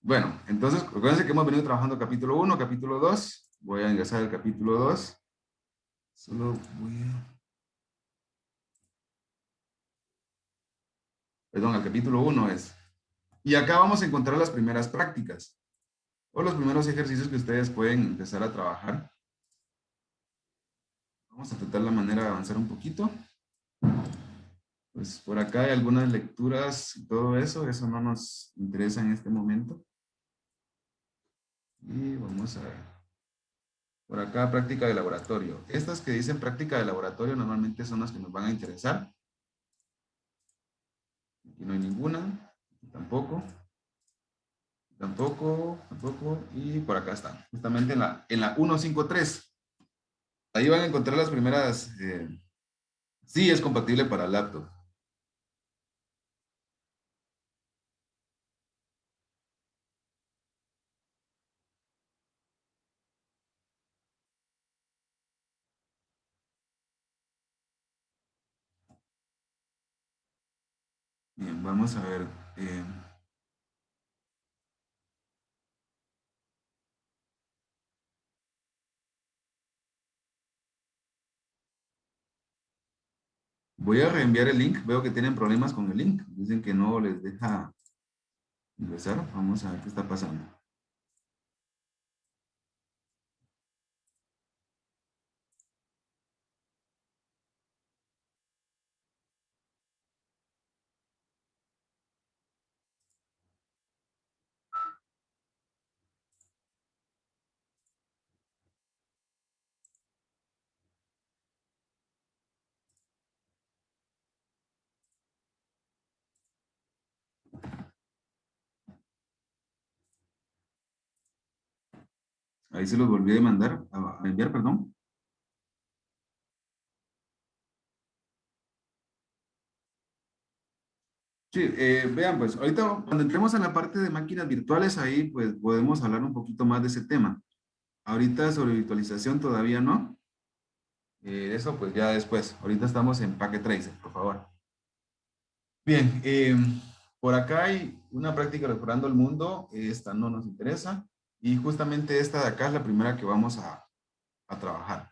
Bueno, entonces, acuérdense que hemos venido trabajando capítulo 1, capítulo 2. Voy a ingresar al capítulo 2. Solo voy a... Perdón, el capítulo 1 es. Y acá vamos a encontrar las primeras prácticas o los primeros ejercicios que ustedes pueden empezar a trabajar. Vamos a tratar la manera de avanzar un poquito. Pues por acá hay algunas lecturas y todo eso. Eso no nos interesa en este momento. Y vamos a ver. Por acá, práctica de laboratorio. Estas que dicen práctica de laboratorio normalmente son las que nos van a interesar. Aquí no hay ninguna. Tampoco. Tampoco. Tampoco. Y por acá están. Justamente en la 153. Ahí van a encontrar las primeras. Sí, es compatible para laptop. Bien, vamos a ver. eh, Voy a reenviar el link. Veo que tienen problemas con el link. Dicen que no les deja ingresar. Vamos a ver qué está pasando. Ahí se los volví a mandar, a enviar, perdón. Sí, vean, pues ahorita cuando entremos en la parte de máquinas virtuales, ahí pues podemos hablar un poquito más de ese tema. Ahorita sobre virtualización todavía no. Eso pues ya después. Ahorita estamos en Packet Tracer, por favor. Bien, por acá hay una práctica explorando el mundo. Esta no nos interesa. Y justamente esta de acá es la primera que vamos a trabajar.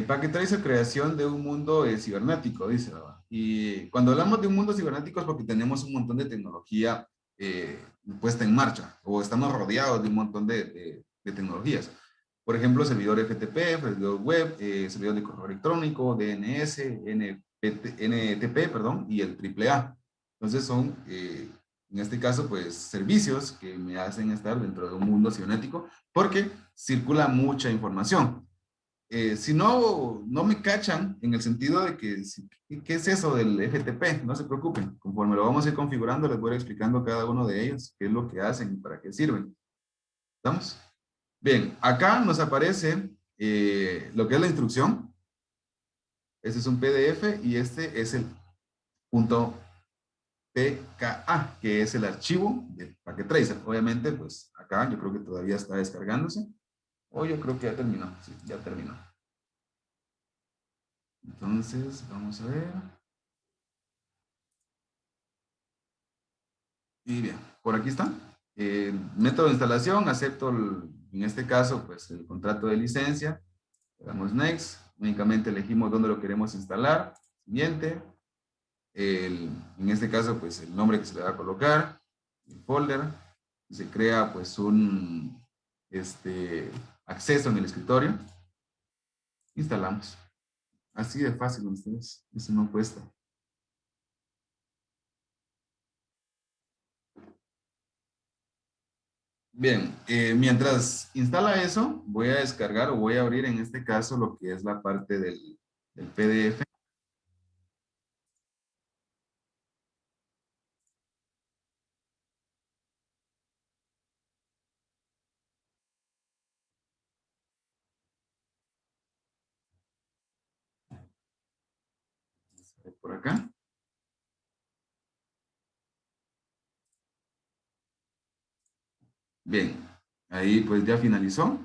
Packet Tracer, creación de un mundo cibernético, dice, ¿verdad? Y cuando hablamos de un mundo cibernético es porque tenemos un montón de tecnología puesta en marcha o estamos rodeados de un montón de tecnologías. Por ejemplo, servidor FTP, servidor web, servidor de correo electrónico, DNS, NTP, perdón, y el AAA. Entonces son, en este caso, pues servicios que me hacen estar dentro de un mundo cibernético porque circula mucha información. Si no, no me cachan en el sentido de que, ¿qué es eso del FTP? No se preocupen, conforme lo vamos a ir configurando, les voy a ir explicando cada uno de ellos, qué es lo que hacen y para qué sirven. ¿Estamos? Bien, acá nos aparece lo que es la instrucción. Este es un PDF y este es el punto PKA, que es el archivo de Packet Tracer. Obviamente, pues acá yo creo que todavía está descargándose. O yo creo que ya terminó. Sí, ya terminó. Entonces, vamos a ver. Y bien, por aquí está. Método de instalación, acepto en este caso pues el contrato de licencia. Le damos next, únicamente elegimos dónde lo queremos instalar. Siguiente, en este caso pues el nombre que se le va a colocar, el folder, se crea pues un acceso en el escritorio. Instalamos. Así de fácil, ustedes, eso no cuesta. Bien, mientras instala eso, voy a descargar o voy a abrir en este caso lo que es la parte del PDF. Por acá. Bien, ahí pues ya finalizó.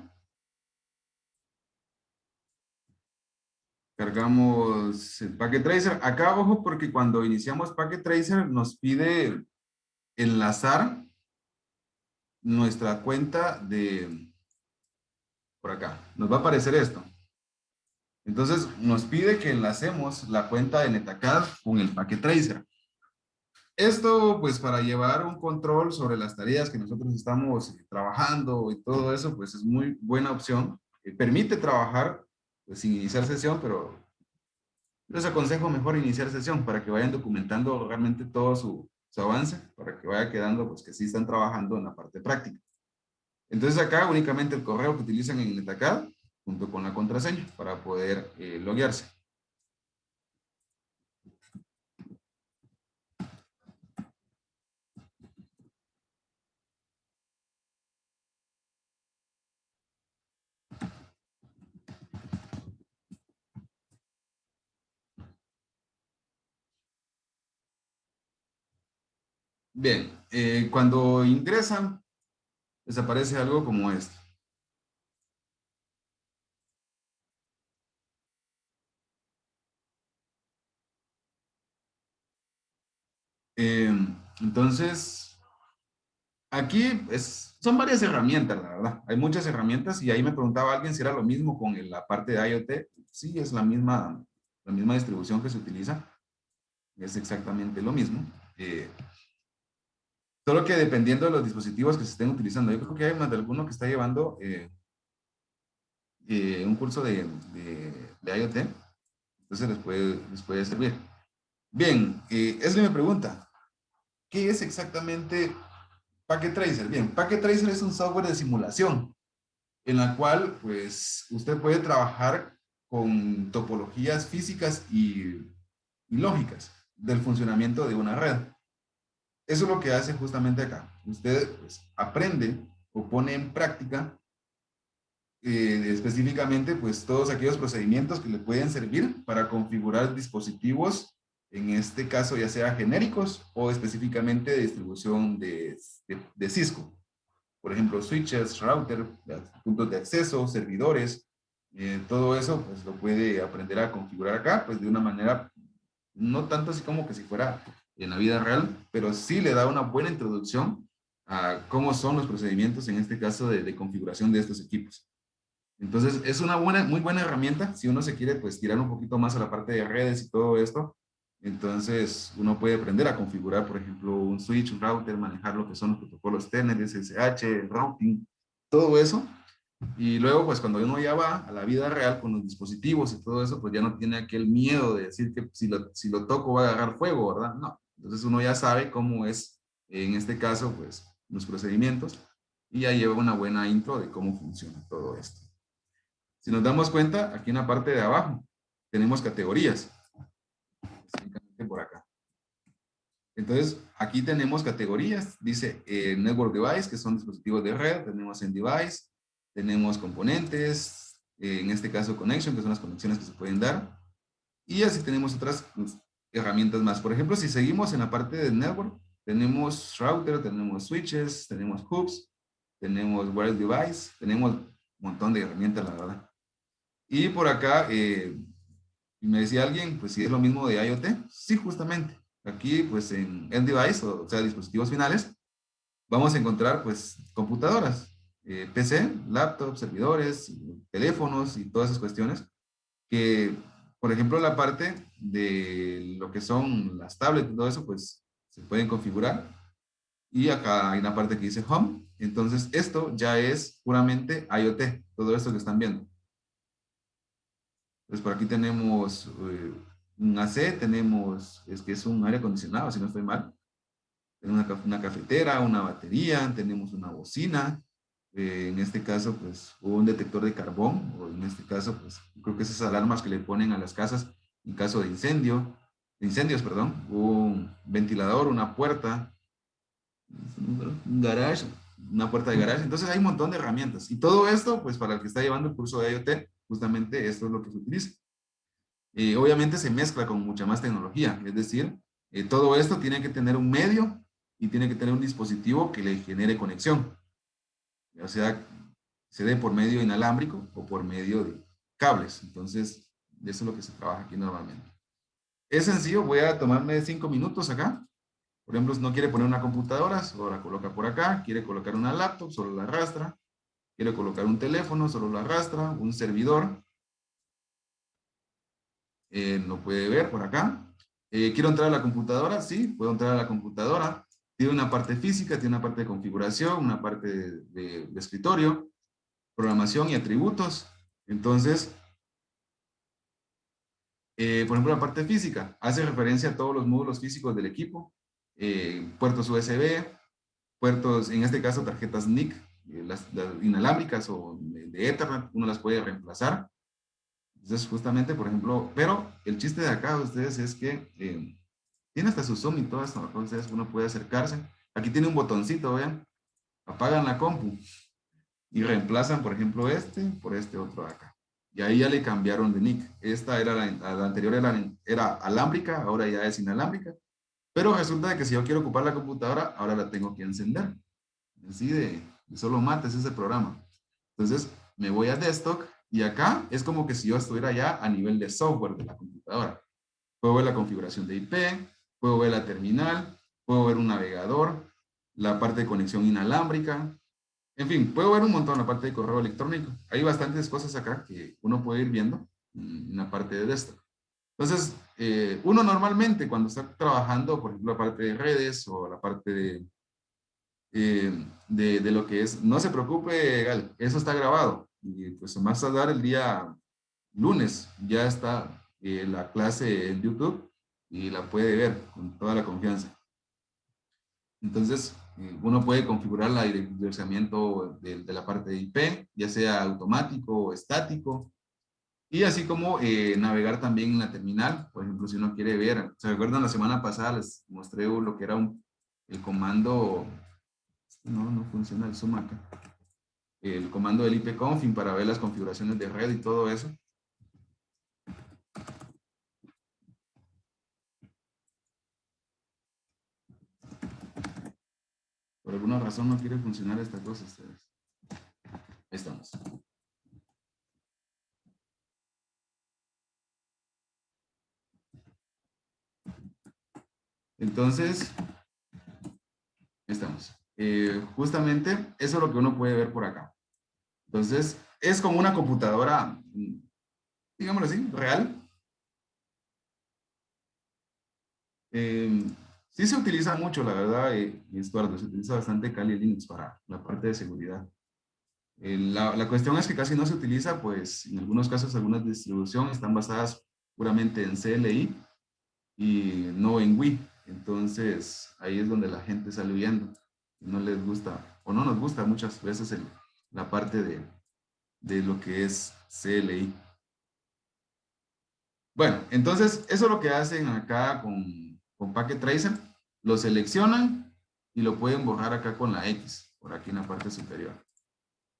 Cargamos el Packet Tracer. Acá, ojo, porque cuando iniciamos Packet Tracer nos pide enlazar nuestra cuenta de, por acá. Nos va a aparecer esto. Entonces nos pide que enlacemos la cuenta de Netacad con el Packet Tracer. Esto, pues, para llevar un control sobre las tareas que nosotros estamos trabajando y todo eso, pues es muy buena opción. Permite trabajar pues, sin iniciar sesión, pero les aconsejo mejor iniciar sesión para que vayan documentando realmente todo su avance, para que vaya quedando, pues, que sí están trabajando en la parte práctica. Entonces acá únicamente el correo que utilizan en Netacad junto con la contraseña para poder loguearse. Bien, cuando ingresan, les aparece algo como esto. Eh, entonces, aquí son varias herramientas, la verdad. Hay muchas herramientas y ahí me preguntaba alguien si era lo mismo con la parte de IoT. Sí, es la misma distribución que se utiliza. Es exactamente lo mismo. Solo que dependiendo de los dispositivos que se estén utilizando. Yo creo que hay más de alguno que está llevando un curso de IoT. Entonces les puede servir. Bien, Esli me pregunta, ¿qué es exactamente Packet Tracer? Bien, Packet Tracer es un software de simulación en la cual pues usted puede trabajar con topologías físicas y lógicas del funcionamiento de una red. Eso es lo que hace justamente acá. Usted pues, aprende o pone en práctica específicamente pues todos aquellos procedimientos que le pueden servir para configurar dispositivos, en este caso ya sea genéricos o específicamente de distribución de Cisco. Por ejemplo, switches, router, puntos de acceso, servidores, todo eso pues lo puede aprender a configurar acá, pues de una manera no tanto así como que si fuera en la vida real, pero sí le da una buena introducción a cómo son los procedimientos, en este caso de configuración de estos equipos. Entonces, es una muy buena herramienta si uno se quiere pues tirar un poquito más a la parte de redes y todo esto. Entonces, uno puede aprender a configurar, por ejemplo, un switch, un router, manejar lo que son los protocolos Telnet, SSH, el routing, todo eso. Y luego, pues cuando uno ya va a la vida real con los dispositivos y todo eso, pues ya no tiene aquel miedo de decir que si lo toco va a agarrar fuego, ¿verdad? No. Entonces uno ya sabe cómo es, en este caso, pues los procedimientos y ya lleva una buena intro de cómo funciona todo esto. Si nos damos cuenta, aquí en la parte de abajo tenemos categorías, específicamente por acá. Entonces, aquí tenemos categorías, dice Network Device, que son dispositivos de red, tenemos End Device, tenemos componentes, en este caso Connection, que son las conexiones que se pueden dar, y así tenemos otras pues, herramientas más. Por ejemplo, si seguimos en la parte de Network, tenemos router, tenemos switches, tenemos hubs, tenemos wireless device, tenemos un montón de herramientas, la verdad. Y por acá, me decía alguien, pues si es lo mismo de IoT, sí, justamente. Aquí, pues en end device, o sea, dispositivos finales, vamos a encontrar, pues, computadoras, PC, laptops, servidores, teléfonos y todas esas cuestiones que, por ejemplo, la parte de lo que son las tablets y todo eso, pues, se pueden configurar. Y acá hay una parte que dice Home. Entonces, esto ya es puramente IoT, todo esto que están viendo. Pues por aquí tenemos un AC, tenemos, es que es un aire acondicionado, si no estoy mal. Tenemos una cafetera, una batería, tenemos una bocina. En este caso, pues, un detector de carbón, o en este caso, pues, creo que esas alarmas que le ponen a las casas en caso de incendios, perdón. Un ventilador, una puerta, un garage, una puerta de garage. Entonces hay un montón de herramientas. Y todo esto, pues, para el que está llevando el curso de IoT, justamente esto es lo que se utiliza. Obviamente se mezcla con mucha más tecnología, es decir, todo esto tiene que tener un medio y tiene que tener un dispositivo que le genere conexión, o sea, se dé por medio inalámbrico o por medio de cables. Entonces, eso es lo que se trabaja aquí normalmente. Es sencillo, voy a tomarme 5 minutos acá. Por ejemplo, si no quiere poner una computadora, solo la coloca por acá. Quiere colocar una laptop, solo la arrastra. Quiere colocar un teléfono, solo lo arrastra. Un servidor, lo puede ver por acá. ¿Quiero entrar a la computadora? Sí, puedo entrar a la computadora. Tiene una parte física, tiene una parte de configuración, una parte de escritorio, programación y atributos. Entonces, por ejemplo, la parte física hace referencia a todos los módulos físicos del equipo, puertos USB, puertos, en este caso tarjetas NIC, las inalámbricas o de Ethernet, uno las puede reemplazar. Entonces, justamente, por ejemplo, pero el chiste de acá de ustedes es que tiene hasta su zoom y todo esto, entonces uno puede acercarse. Aquí tiene un botoncito, vean, apagan la compu y reemplazan, por ejemplo, este por este otro de acá. Y ahí ya le cambiaron de nick. Esta era la anterior era alámbrica, ahora ya es inalámbrica. Pero resulta de que si yo quiero ocupar la computadora, ahora la tengo que encender. Así de solo mates ese programa. Entonces me voy a desktop y acá es como que si yo estuviera ya a nivel de software de la computadora. Puedo ver la configuración de IP, puedo ver la terminal, puedo ver un navegador, la parte de conexión inalámbrica, en fin, puedo ver un montón la parte de correo electrónico. Hay bastantes cosas acá que uno puede ir viendo en la parte de desktop. Entonces, uno normalmente cuando está trabajando, por ejemplo, la parte de redes o la parte de lo que es, no se preocupe, Gal, eso está grabado. Y pues más a dar el día lunes ya está la clase en YouTube y la puede ver con toda la confianza. Entonces, uno puede configurar el direccionamiento de la parte de IP, ya sea automático o estático, y así como navegar también en la terminal. Por ejemplo, si uno quiere ver, ¿se recuerdan la semana pasada les mostré lo que era el comando, no funciona el zoom acá, el comando del ipconfig para ver las configuraciones de red y todo eso? Por alguna razón no quiere funcionar esta cosa ustedes. Ahí estamos. Entonces, estamos. Justamente eso es lo que uno puede ver por acá. Entonces, es como una computadora, digámoslo así, real. Eh, sí se utiliza mucho, la verdad, Estuardo, se utiliza bastante Kali Linux para la parte de seguridad. La cuestión es que casi no se utiliza, pues en algunos casos algunas distribuciones están basadas puramente en CLI y no en Wii. Entonces, ahí es donde la gente sale huyendo. No les gusta, o no nos gusta muchas veces la parte de lo que es CLI. Bueno, entonces eso es lo que hacen acá con Packet Tracer. Lo seleccionan y lo pueden borrar acá con la X, por aquí en la parte superior.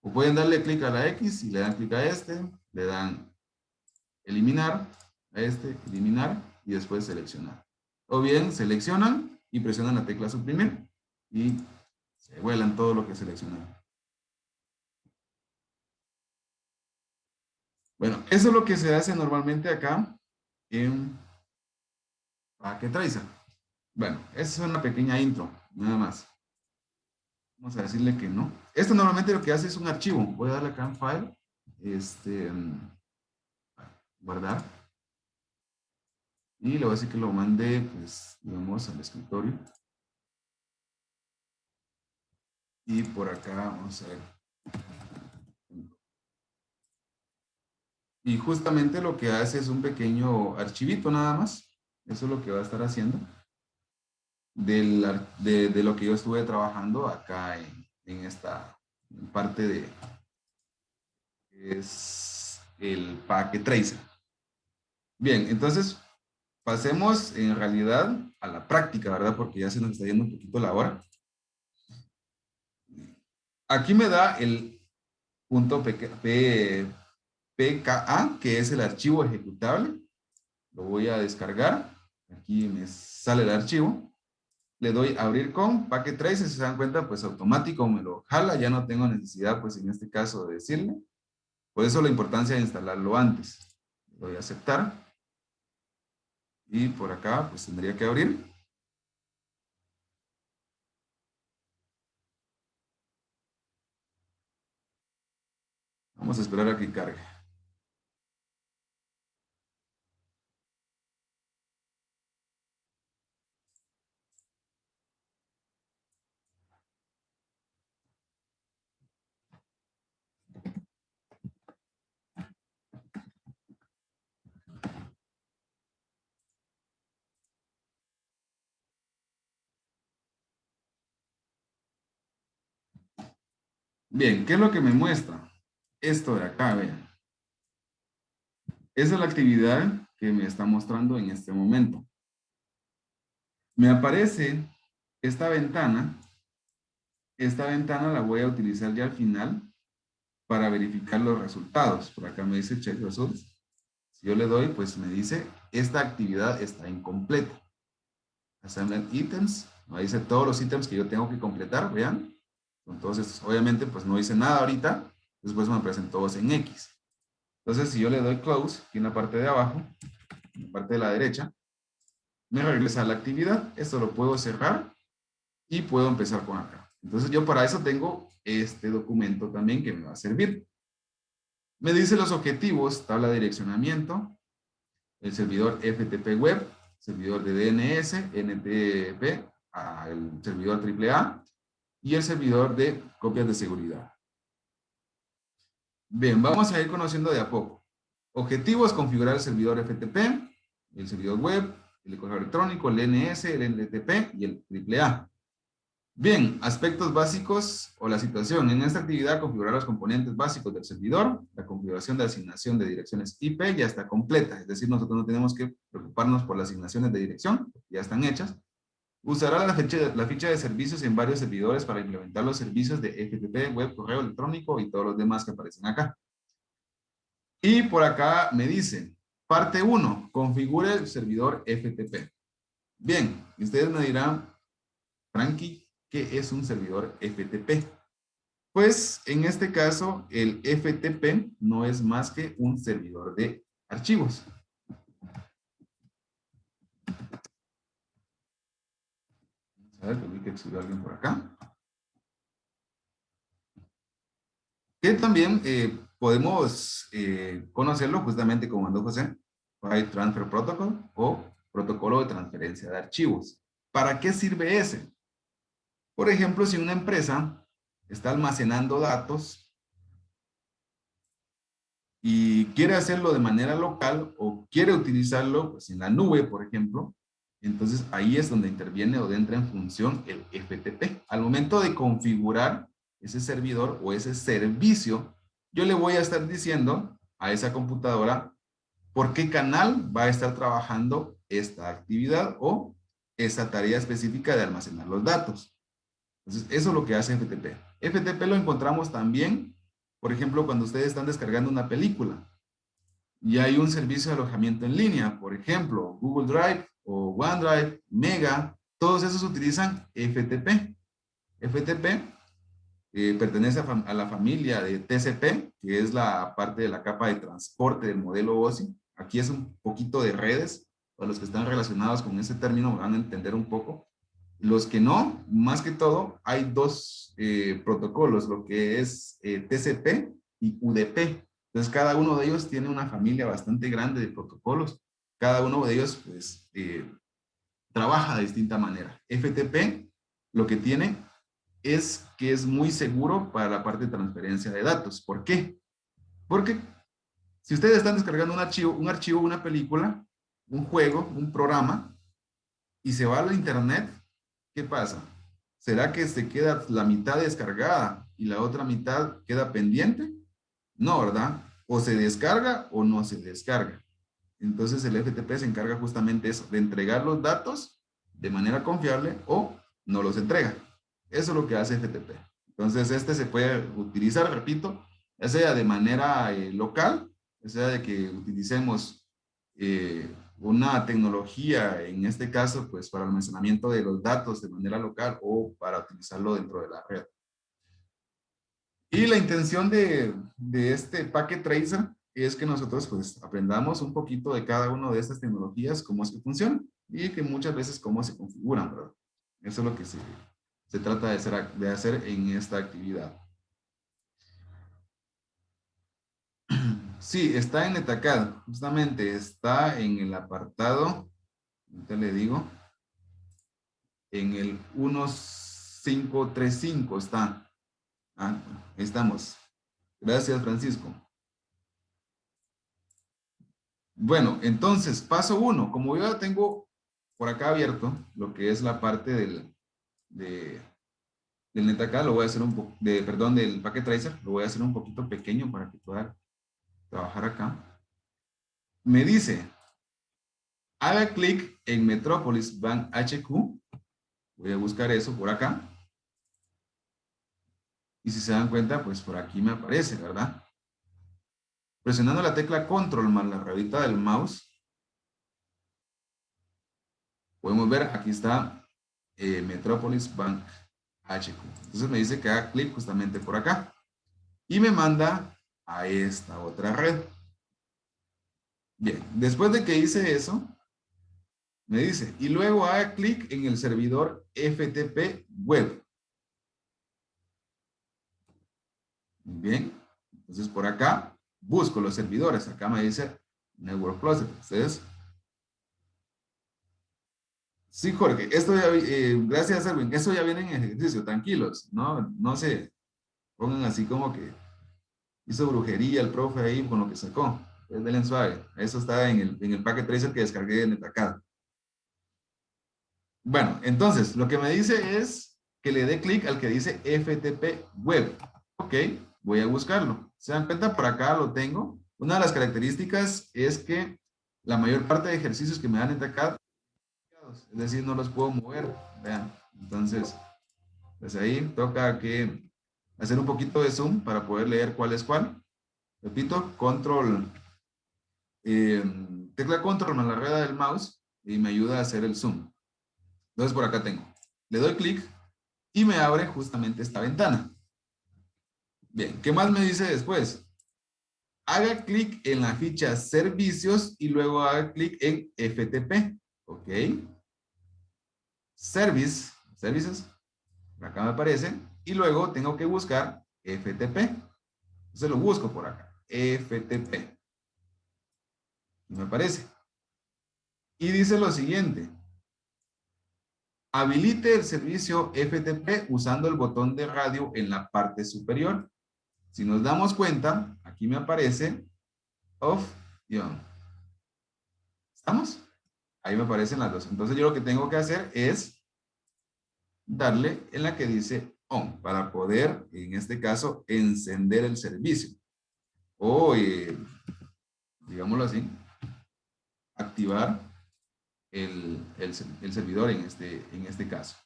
O pueden darle clic a la X y le dan clic a este, le dan eliminar, a este, eliminar y después seleccionar. O bien seleccionan y presionan la tecla suprimir y se vuelan todo lo que seleccionaron. Bueno, eso es lo que se hace normalmente acá en Packet Tracer. Bueno, esa es una pequeña intro, nada más. Vamos a decirle que no. Esto normalmente lo que hace es un archivo. Voy a darle acá en File, este, guardar. Y le voy a decir que lo mande, pues, digamos, al escritorio. Y por acá, vamos a ver. Y justamente lo que hace es un pequeño archivito nada más. Eso es lo que va a estar haciendo de lo que yo estuve trabajando acá en esta parte de es el Packet Tracer. Bien, entonces pasemos en realidad a la práctica, ¿verdad? Porque ya se nos está yendo un poquito la hora. Aquí me da el punto PKA, que es el archivo ejecutable. Lo voy a descargar. Aquí me sale el archivo. Le doy a abrir con Packet Tracer. Si se dan cuenta, pues automático me lo jala. Ya no tengo necesidad, pues en este caso, de decirle. Por eso la importancia de instalarlo antes. Le doy a aceptar. Y por acá, pues tendría que abrir. Vamos a esperar a que cargue. Bien, ¿qué es lo que me muestra? Esto de acá, vean. Esa es la actividad que me está mostrando en este momento. Me aparece esta ventana. Esta ventana la voy a utilizar ya al final para verificar los resultados. Por acá me dice check results. Si yo le doy, pues me dice, esta actividad está incompleta. Assignment items, me dice todos los ítems que yo tengo que completar, vean. Entonces, obviamente, pues no hice nada ahorita, después me presentó todos en X. Entonces, si yo le doy close, aquí en la parte de abajo, en la parte de la derecha, me regresa a la actividad. Esto lo puedo cerrar y puedo empezar con acá. Entonces, yo para eso tengo este documento también que me va a servir. Me dice los objetivos, tabla de direccionamiento, el servidor FTP web, servidor de DNS, NTP, el servidor AAA y el servidor de copias de seguridad. Bien, vamos a ir conociendo de a poco. Objetivos, configurar el servidor FTP, el servidor web, el correo electrónico, el DNS, el NTP y el AAA. Bien, aspectos básicos o la situación. En esta actividad, configurar los componentes básicos del servidor. La configuración de asignación de direcciones IP ya está completa. Es decir, nosotros no tenemos que preocuparnos por las asignaciones de dirección, ya están hechas. Usará la ficha de servicios en varios servidores para implementar los servicios de FTP, web, correo electrónico y todos los demás que aparecen acá. Y por acá me dice, parte 1, configure el servidor FTP. Bien, ustedes me dirán, Frankie, ¿qué es un servidor FTP? Pues en este caso, el FTP no es más que un servidor de archivos. A ver, tengo que subir a alguien por acá. Que también podemos conocerlo justamente como mandó José, File Transfer Protocol o protocolo de transferencia de archivos. ¿Para qué sirve ese? Por ejemplo, si una empresa está almacenando datos y quiere hacerlo de manera local o quiere utilizarlo pues, en la nube, por ejemplo, entonces ahí es donde interviene o entra en función el FTP. Al momento de configurar ese servidor o ese servicio, yo le voy a estar diciendo a esa computadora por qué canal va a estar trabajando esta actividad o esa tarea específica de almacenar los datos. Entonces, eso es lo que hace FTP. FTP lo encontramos también, por ejemplo, cuando ustedes están descargando una película y hay un servicio de alojamiento en línea, por ejemplo, Google Drive o OneDrive, Mega, todos esos utilizan FTP. FTP pertenece a la familia de TCP, que es la parte de la capa de transporte del modelo OSI. Aquí es un poquito de redes, para los que están relacionados con ese término van a entender un poco. Los que no, más que todo, hay dos protocolos, lo que es TCP y UDP. Entonces, cada uno de ellos tiene una familia bastante grande de protocolos. Cada uno de ellos, pues, trabaja de distinta manera. FTP lo que tiene es que es muy seguro para la parte de transferencia de datos. ¿Por qué? Porque si ustedes están descargando un archivo, una película, un juego, un programa, y se va a la internet, ¿qué pasa? ¿Será que se queda la mitad descargada y la otra mitad queda pendiente? No, ¿verdad? O se descarga o no se descarga. Entonces el FTP se encarga justamente eso, de entregar los datos de manera confiable o no los entrega. Eso es lo que hace FTP. Entonces este se puede utilizar, repito, ya sea de manera local, ya sea de que utilicemos una tecnología, en este caso, pues para almacenamiento de los datos de manera local o para utilizarlo dentro de la red. Y la intención de este Packet Tracer es que nosotros pues aprendamos un poquito de cada una de estas tecnologías, cómo es que funcionan y que muchas veces cómo se configuran, ¿verdad? Eso es lo que se trata de hacer en esta actividad. Sí, está en Etacad, justamente está en el apartado, ahorita le digo, en el 1535 está. Ah, ahí estamos. Gracias, Francisco. Bueno, entonces, paso 1. Como yo ya tengo por acá abierto lo que es la parte del del NetAcad lo voy a hacer un poco, perdón, del Packet Tracer, lo voy a hacer un poquito pequeño para que pueda trabajar acá. Me dice, haga clic en Metropolis Bank HQ. Voy a buscar eso por acá. Y si se dan cuenta, pues por aquí me aparece, ¿verdad? Presionando la tecla Control más la ruedita del mouse, podemos ver, aquí está Metropolis Bank HQ. Entonces me dice que haga clic justamente por acá. Y me manda a esta otra red. Bien, después de que hice eso, me dice, y luego haga clic en el servidor FTP web. Muy bien, entonces por acá busco los servidores. Acá me dice Network Cluster. Ustedes. Sí, Jorge, esto ya, gracias, Erwin, esto ya viene en ejercicio, tranquilos, no se pongan así como que hizo brujería el profe ahí con lo que sacó. Es del suave. Eso está en el Packet Tracer que descargué de NetAcad. Bueno, entonces, lo que me dice es que le dé clic al que dice FTP Web. Ok, voy a buscarlo. ¿Se dan cuenta? Por acá lo tengo. Una de las características es que la mayor parte de ejercicios que me dan NetAcad, es decir, no los puedo mover. Vean, entonces, pues ahí toca que hacer un poquito de zoom para poder leer cuál es cuál. Repito, control, tecla control más la rueda del mouse y me ayuda a hacer el zoom. Entonces por acá tengo. Le doy clic y me abre justamente esta ventana. Bien, ¿qué más me dice después? Haga clic en la ficha servicios y luego haga clic en FTP. Ok. Services. Acá me aparece. Y luego tengo que buscar FTP. Entonces lo busco por acá. FTP. Y me aparece. Y dice lo siguiente. Habilite el servicio FTP usando el botón de radio en la parte superior. Si nos damos cuenta, aquí me aparece off y on. ¿Estamos? Ahí me aparecen las dos. Entonces yo lo que tengo que hacer es darle en la que dice on para poder, en este caso, encender el servicio. O, digámoslo así, activar el servidor en este caso.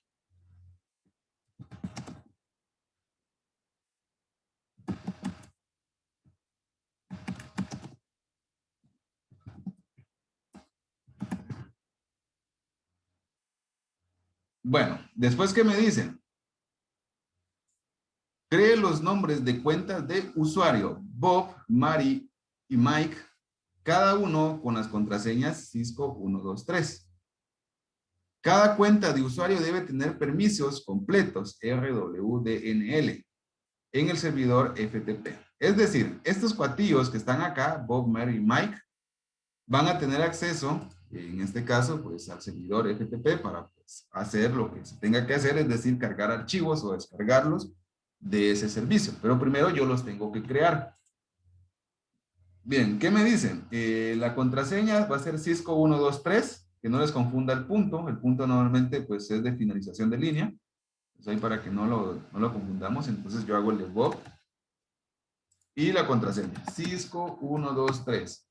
Bueno, después, ¿qué me dicen? Cree los nombres de cuentas de usuario, Bob, Mari y Mike, cada uno con las contraseñas Cisco 123. Cada cuenta de usuario debe tener permisos completos RWDNL en el servidor FTP. Es decir, estos cuatillos que están acá, Bob, Mary y Mike, van a tener acceso, en este caso, pues al servidor FTP para pues, hacer lo que se tenga que hacer, es decir, cargar archivos o descargarlos de ese servicio. Pero primero yo los tengo que crear. Bien, ¿qué me dicen? La contraseña va a ser Cisco 123, que no les confunda el punto. El punto normalmente pues es de finalización de línea. Pues ahí para que no lo confundamos, entonces yo hago el de Bob. Y la contraseña, Cisco 123.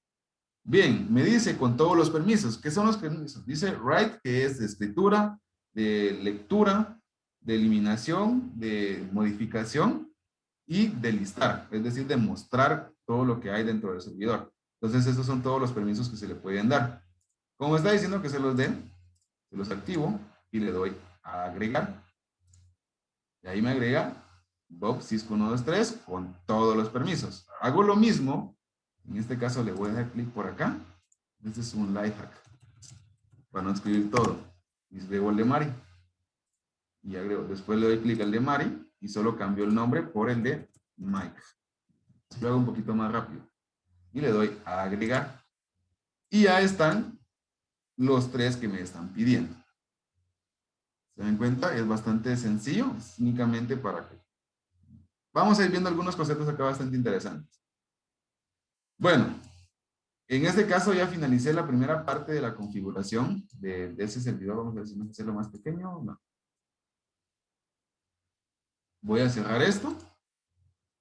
Bien, me dice con todos los permisos. ¿Qué son los permisos? Dice write, que es de escritura, de lectura, de eliminación, de modificación y de listar, es decir, de mostrar todo lo que hay dentro del servidor. Entonces, estos son todos los permisos que se le pueden dar. Como está diciendo que se los den, se los activo y le doy a agregar. Y ahí me agrega Bob Cisco 123 con todos los permisos. Hago lo mismo. En este caso le voy a dar clic por acá. Este es un life hack para no escribir todo. Y agrego el de Mari. Y agrego, después le doy clic al de Mari y solo cambio el nombre por el de Mike. Lo hago un poquito más rápido. Y le doy a agregar. Y ya están los tres que me están pidiendo. ¿Se dan cuenta? Es bastante sencillo. Es únicamente para que... Vamos a ir viendo algunos conceptos acá bastante interesantes. Bueno, en este caso ya finalicé la primera parte de la configuración de ese servidor. Vamos a ver si vamos a hacerlo más pequeño. No. Voy a cerrar esto.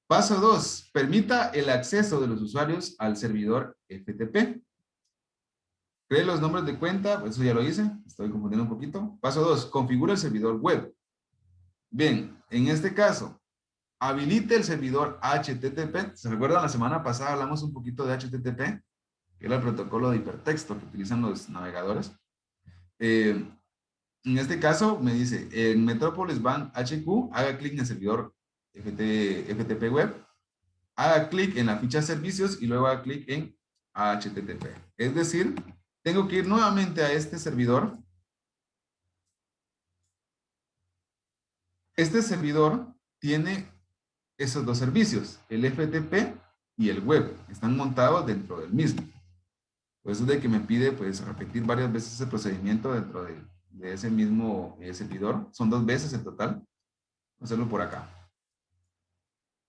Paso 2. Permita el acceso de los usuarios al servidor FTP. Cree los nombres de cuenta, eso ya lo hice, estoy confundiendo un poquito. Paso 2. Configura el servidor web. Bien, en este caso, habilite el servidor HTTP. ¿Se recuerdan? La semana pasada hablamos un poquito de HTTP, que era el protocolo de hipertexto que utilizan los navegadores. En este caso me dice, en Metropolis Bank HQ, haga clic en el servidor FTP web, haga clic en la ficha servicios y luego haga clic en HTTP. Es decir, tengo que ir nuevamente a este servidor. Este servidor tiene esos dos servicios, el FTP y el web. Están montados dentro del mismo. Por eso es de que me pide pues repetir varias veces ese procedimiento dentro de ese mismo servidor. Son 2 veces en total. Vamos a hacerlo por acá.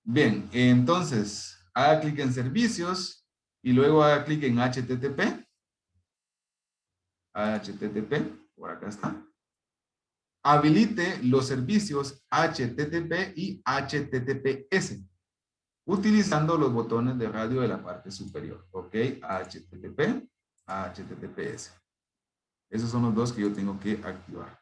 Bien, entonces haga clic en servicios y luego haga clic en HTTP. HTTP, por acá está. Habilite los servicios HTTP y HTTPS utilizando los botones de radio de la parte superior. Ok, HTTP, HTTPS. Esos son los dos que yo tengo que activar.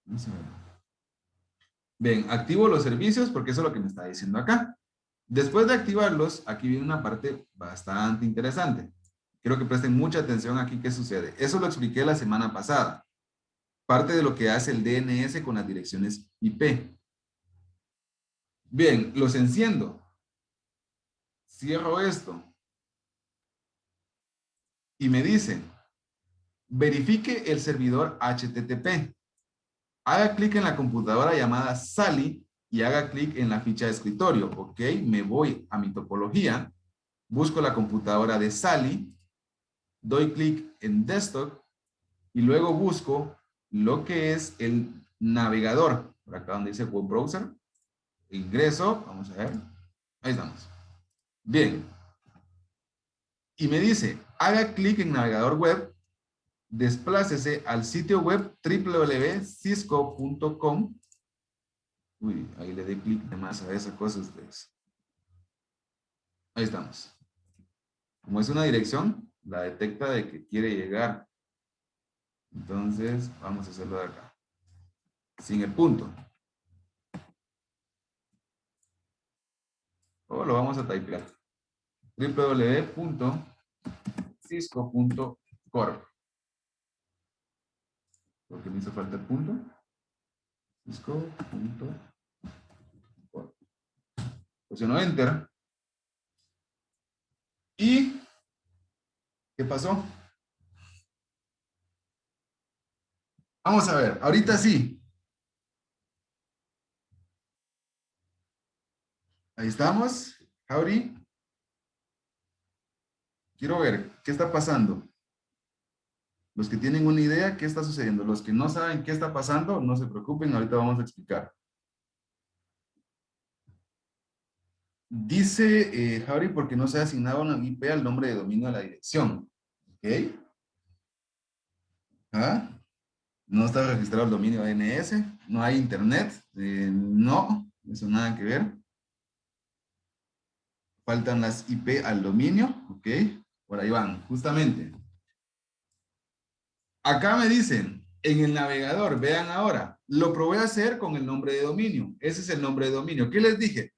Vamos a ver. Bien, activo los servicios porque eso es lo que me está diciendo acá. Después de activarlos, aquí viene una parte bastante interesante. Quiero que presten mucha atención aquí qué sucede. Eso lo expliqué la semana pasada. Parte de lo que hace el DNS con las direcciones IP. Bien, los enciendo. Cierro esto. Y me dice, verifique el servidor HTTP. Haga clic en la computadora llamada Sally y haga clic en la ficha de escritorio. Ok, me voy a mi topología, busco la computadora de Sally, doy clic en Desktop y luego busco lo que es el navegador. Por acá donde dice Web Browser. Ingreso, vamos a ver. Ahí estamos. Bien. Y me dice, haga clic en navegador web, desplácese al sitio web www.cisco.com. Uy, ahí le di clic de más a esas cosas. Ahí estamos. Como es una dirección, la detecta de que quiere llegar. Entonces, vamos a hacerlo de acá. Sin el punto. O lo vamos a typear. www.cisco.corp. Porque me hizo falta el punto. Cisco.corp. Presiono Enter. ¿Y qué pasó? Vamos a ver, ahorita sí. Ahí estamos. Howdy. Quiero ver, ¿qué está pasando? Los que tienen una idea, ¿qué está sucediendo? Los que no saben qué está pasando, no se preocupen, ahorita vamos a explicar. Dice Javi, porque no se ha asignado una IP al nombre de dominio de la dirección. ¿Ok? ¿Ah? No está registrado el dominio DNS, no hay internet, no, eso nada que ver. Faltan las IP al dominio, ¿ok? Por ahí van, justamente. Acá me dicen, en el navegador, vean ahora, lo probé a hacer con el nombre de dominio. Ese es el nombre de dominio. ¿Qué les dije?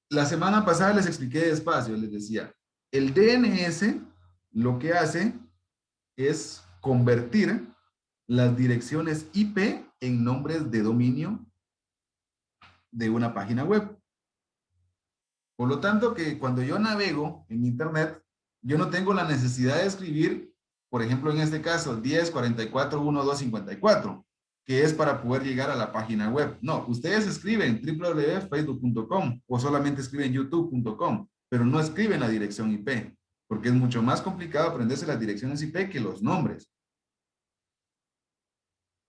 La semana pasada les expliqué despacio, les decía, el DNS lo que hace es convertir las direcciones IP en nombres de dominio de una página web. Por lo tanto, que cuando yo navego en Internet, yo no tengo la necesidad de escribir, por ejemplo, en este caso, 10.44.12.54, que es para poder llegar a la página web. No, ustedes escriben www.facebook.com o solamente escriben youtube.com, pero no escriben la dirección IP, porque es mucho más complicado aprenderse las direcciones IP que los nombres.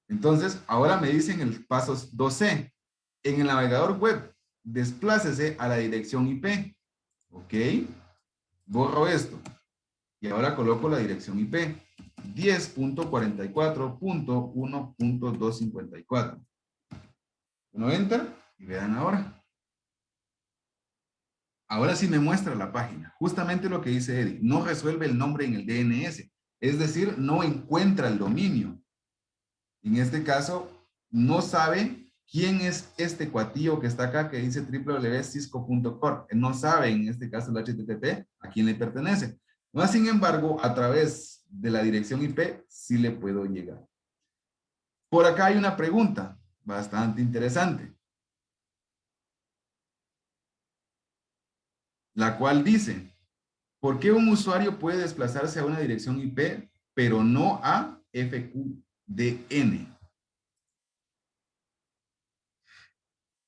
Entonces, ahora me dicen el paso 2C. En el navegador web, desplácese a la dirección IP. Ok, borro esto. Y ahora coloco la dirección IP. 10.44.1.254. Uno enter y vean ahora. Ahora sí me muestra la página. Justamente lo que dice Eddie. No resuelve el nombre en el DNS. Es decir, no encuentra el dominio. En este caso, no sabe quién es este cuatillo que está acá que dice www.cisco.corp. No sabe, en este caso, el HTTP, a quién le pertenece. Más sin embargo, a través de la dirección IP, sí le puedo llegar. Por acá hay una pregunta bastante interesante, la cual dice, ¿por qué un usuario puede desplazarse a una dirección IP, pero no a FQDN?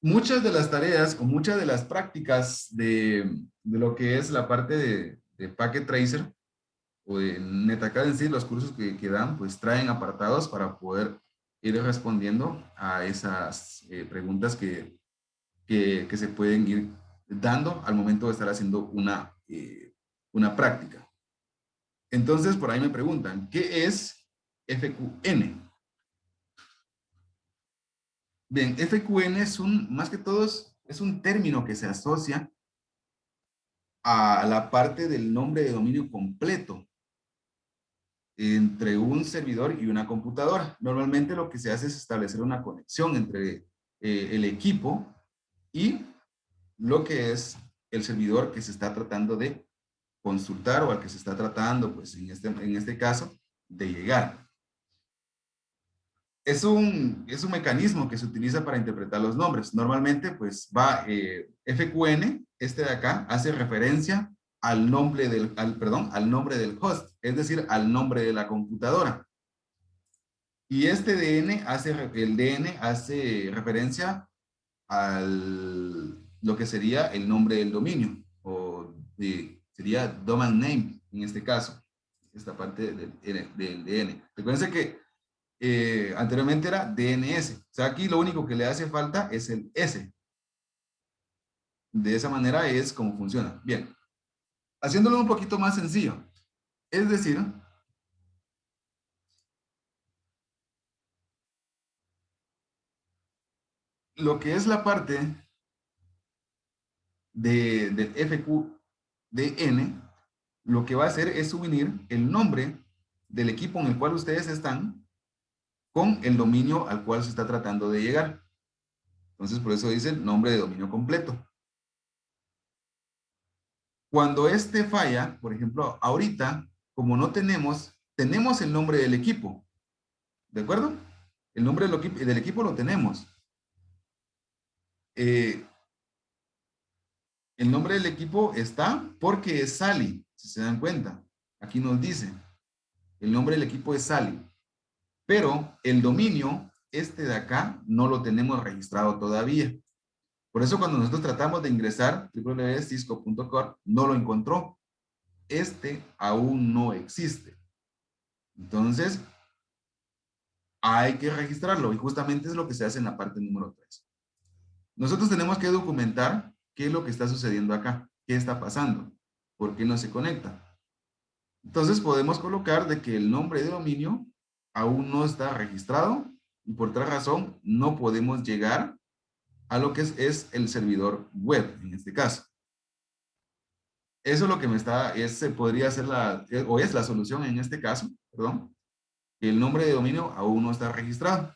Muchas de las tareas o muchas de las prácticas de lo que es la parte de Packet Tracer o de NetAcad en sí, los cursos que dan, pues traen apartados para poder ir respondiendo a esas preguntas que se pueden ir dando al momento de estar haciendo una práctica. Entonces, por ahí me preguntan, ¿qué es FQN? Bien, FQN es más que todo, es un término que se asocia a la parte del nombre de dominio completo entre un servidor y una computadora. Normalmente lo que se hace es establecer una conexión entre el equipo y lo que es el servidor que se está tratando de consultar o al que se está tratando, pues en este caso, de llegar. Es un mecanismo que se utiliza para interpretar los nombres. Normalmente, pues va FQN, este de acá, hace referencia al nombre al nombre del host, es decir, al nombre de la computadora. Y el DN hace referencia lo que sería el nombre del dominio, sería domain name en este caso, esta parte del DN. Recuerden que anteriormente era DNS. O sea, aquí lo único que le hace falta es el S. De esa manera es como funciona. Bien, haciéndolo un poquito más sencillo. Es decir, lo que es la parte del FQDN, lo que va a hacer es unir el nombre del equipo en el cual ustedes están con el dominio al cual se está tratando de llegar. Entonces, por eso dice el nombre de dominio completo. Cuando este falla, por ejemplo, ahorita, como no tenemos el nombre del equipo, ¿de acuerdo? El nombre del equipo lo tenemos. Eh, el nombre del equipo está porque es Sally, si se dan cuenta. Aquí nos dice, el nombre del equipo es Sally. Pero el dominio, este de acá, no lo tenemos registrado todavía. Por eso cuando nosotros tratamos de ingresar www.cisco.com, no lo encontró. Este aún no existe. Entonces, hay que registrarlo y justamente es lo que se hace en la parte número 3. Nosotros tenemos que documentar qué es lo que está sucediendo acá, qué está pasando, por qué no se conecta. Entonces podemos colocar de que el nombre de dominio aún no está registrado y por tal razón no podemos llegar a lo que es el servidor web en este caso. Eso es lo que podría ser o es la solución en este caso, perdón, que el nombre de dominio aún no está registrado.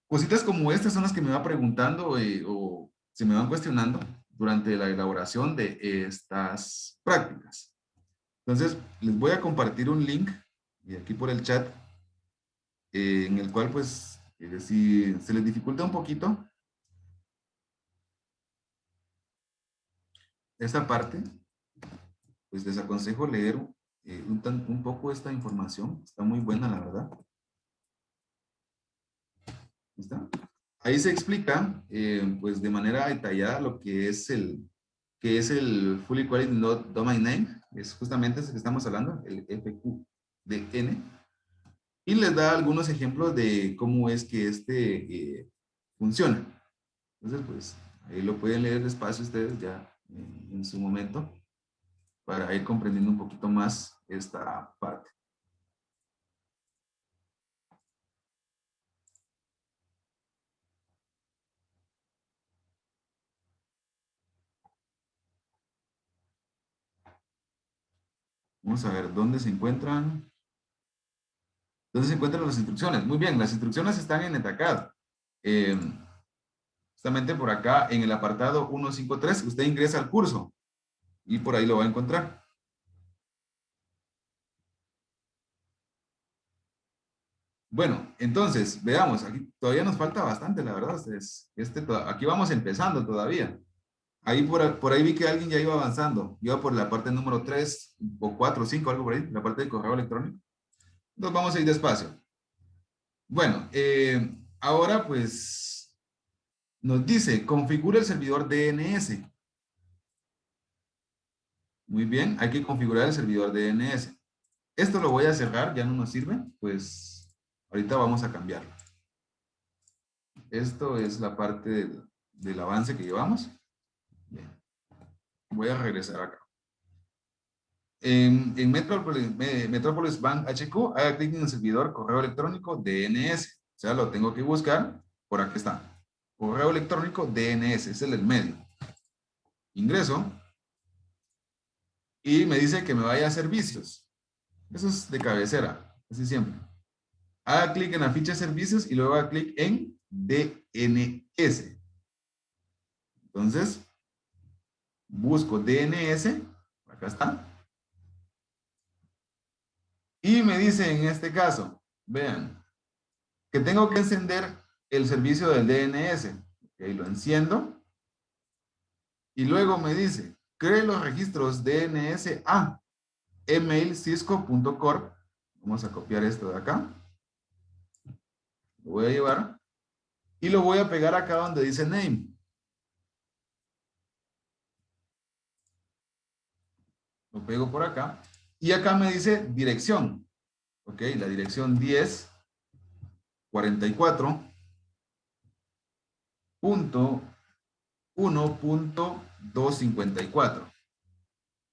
Cositas como estas son las que me va preguntando o se me van cuestionando durante la elaboración de estas prácticas. Entonces, les voy a compartir un link aquí por el chat en el cual, pues, si se les dificulta un poquito esta parte, pues les aconsejo leer un poco esta información. Está muy buena, la verdad. ¿Está? Ahí se explica, pues de manera detallada lo que es el Fully Qualified Domain Name, es justamente ese que estamos hablando, el FQDN, y les da algunos ejemplos de cómo es que funciona. Entonces, pues, Ahí lo pueden leer despacio ustedes ya en su momento para ir comprendiendo un poquito más esta parte. Vamos a ver dónde se encuentran. ¿Dónde se encuentran las instrucciones? Muy bien, las instrucciones están en Etacad. Eh, Justamente por acá en el apartado 153, usted ingresa al curso y por ahí lo va a encontrar. Bueno, entonces, veamos, aquí todavía nos falta bastante, la verdad. Aquí vamos empezando todavía. Ahí por ahí vi que alguien ya iba avanzando. Iba por la parte número 3 o 4 o 5, algo por ahí, la parte de correo electrónico. Entonces vamos a ir despacio. Bueno, ahora pues nos dice, configura el servidor DNS. Muy bien, hay que configurar el servidor DNS. Esto lo voy a cerrar, ya no nos sirve, pues ahorita vamos a cambiarlo. Esto es la parte del avance que llevamos. Bien. Voy a regresar acá. En Metropolis Bank HQ, haga clic en el servidor correo electrónico DNS. O sea, lo tengo que buscar. Por aquí está. Correo electrónico DNS, es el del medio. Ingreso. Y me dice que me vaya a servicios. Eso es de cabecera, así siempre. Haga clic en la ficha de servicios y luego haga clic en DNS. Entonces, busco DNS. Acá está. Y me dice en este caso, vean, que tengo que encender el servicio del DNS. Ok, lo enciendo. Y luego me dice, cree los registros DNS a emailcisco.corp. Vamos a copiar esto de acá. Lo voy a llevar. Y lo voy a pegar acá donde dice name. Lo pego por acá. Y acá me dice dirección. Ok, la dirección 10.44.1.254.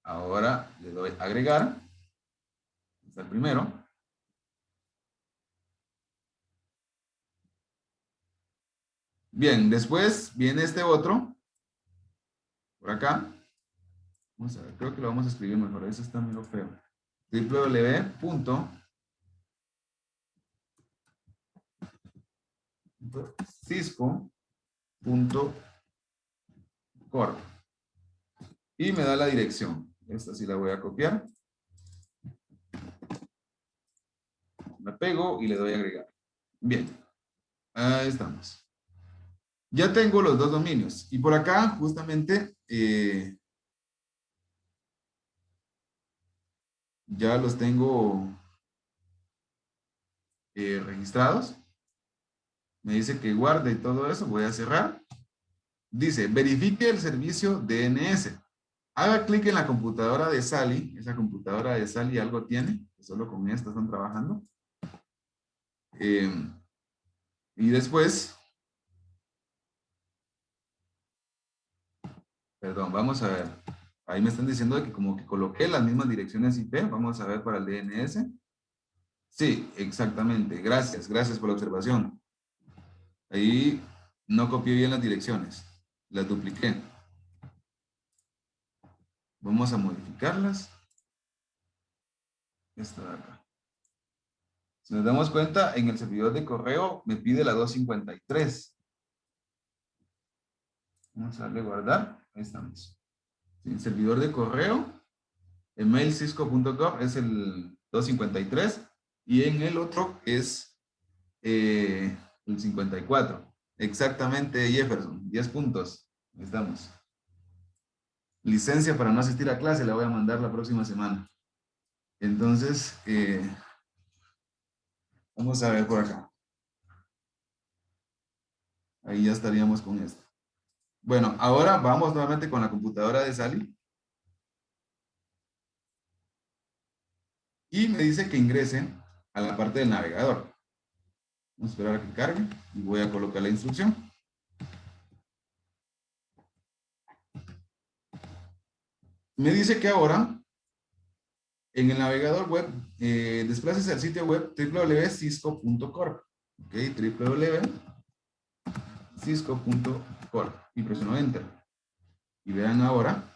Ahora le doy agregar. Está el primero. Bien, después viene este otro. Por acá. Vamos a ver, creo que lo vamos a escribir mejor. Eso está medio feo. www.cisco.corp. Y me da la dirección. Esta sí la voy a copiar. La pego y le doy a agregar. Bien. Ahí estamos. Ya tengo los dos dominios. Y por acá, justamente, ya los tengo registrados. Me dice que guarde y todo eso. Voy a cerrar. Dice, verifique el servicio DNS. Haga clic en la computadora de Sally. Esa computadora de Sally algo tiene. Solo con esta están trabajando. Y después, perdón, vamos a ver. Ahí me están diciendo que como que coloqué las mismas direcciones IP. Vamos a ver para el DNS. Sí, exactamente. Gracias, gracias por la observación. Ahí no copié bien las direcciones. Las dupliqué. Vamos a modificarlas. Esta de acá. Si nos damos cuenta, en el servidor de correo me pide la 253. Vamos a darle guardar. Ahí estamos. El servidor de correo, emailcisco.com es el 253 y en el otro es el 54. Exactamente, Jefferson. 10 puntos. Ahí estamos. Licencia para no asistir a clase la voy a mandar la próxima semana. Entonces, vamos a ver por acá. Ahí ya estaríamos con esto. Bueno, ahora vamos nuevamente con la computadora de Sally. Y me dice que ingrese a la parte del navegador. Vamos a esperar a que cargue y voy a colocar la instrucción. me dice que ahora en el navegador web desplaces al sitio web www.cisco.corp. Ok, www.cisco.corp y presiono Enter. Y vean ahora,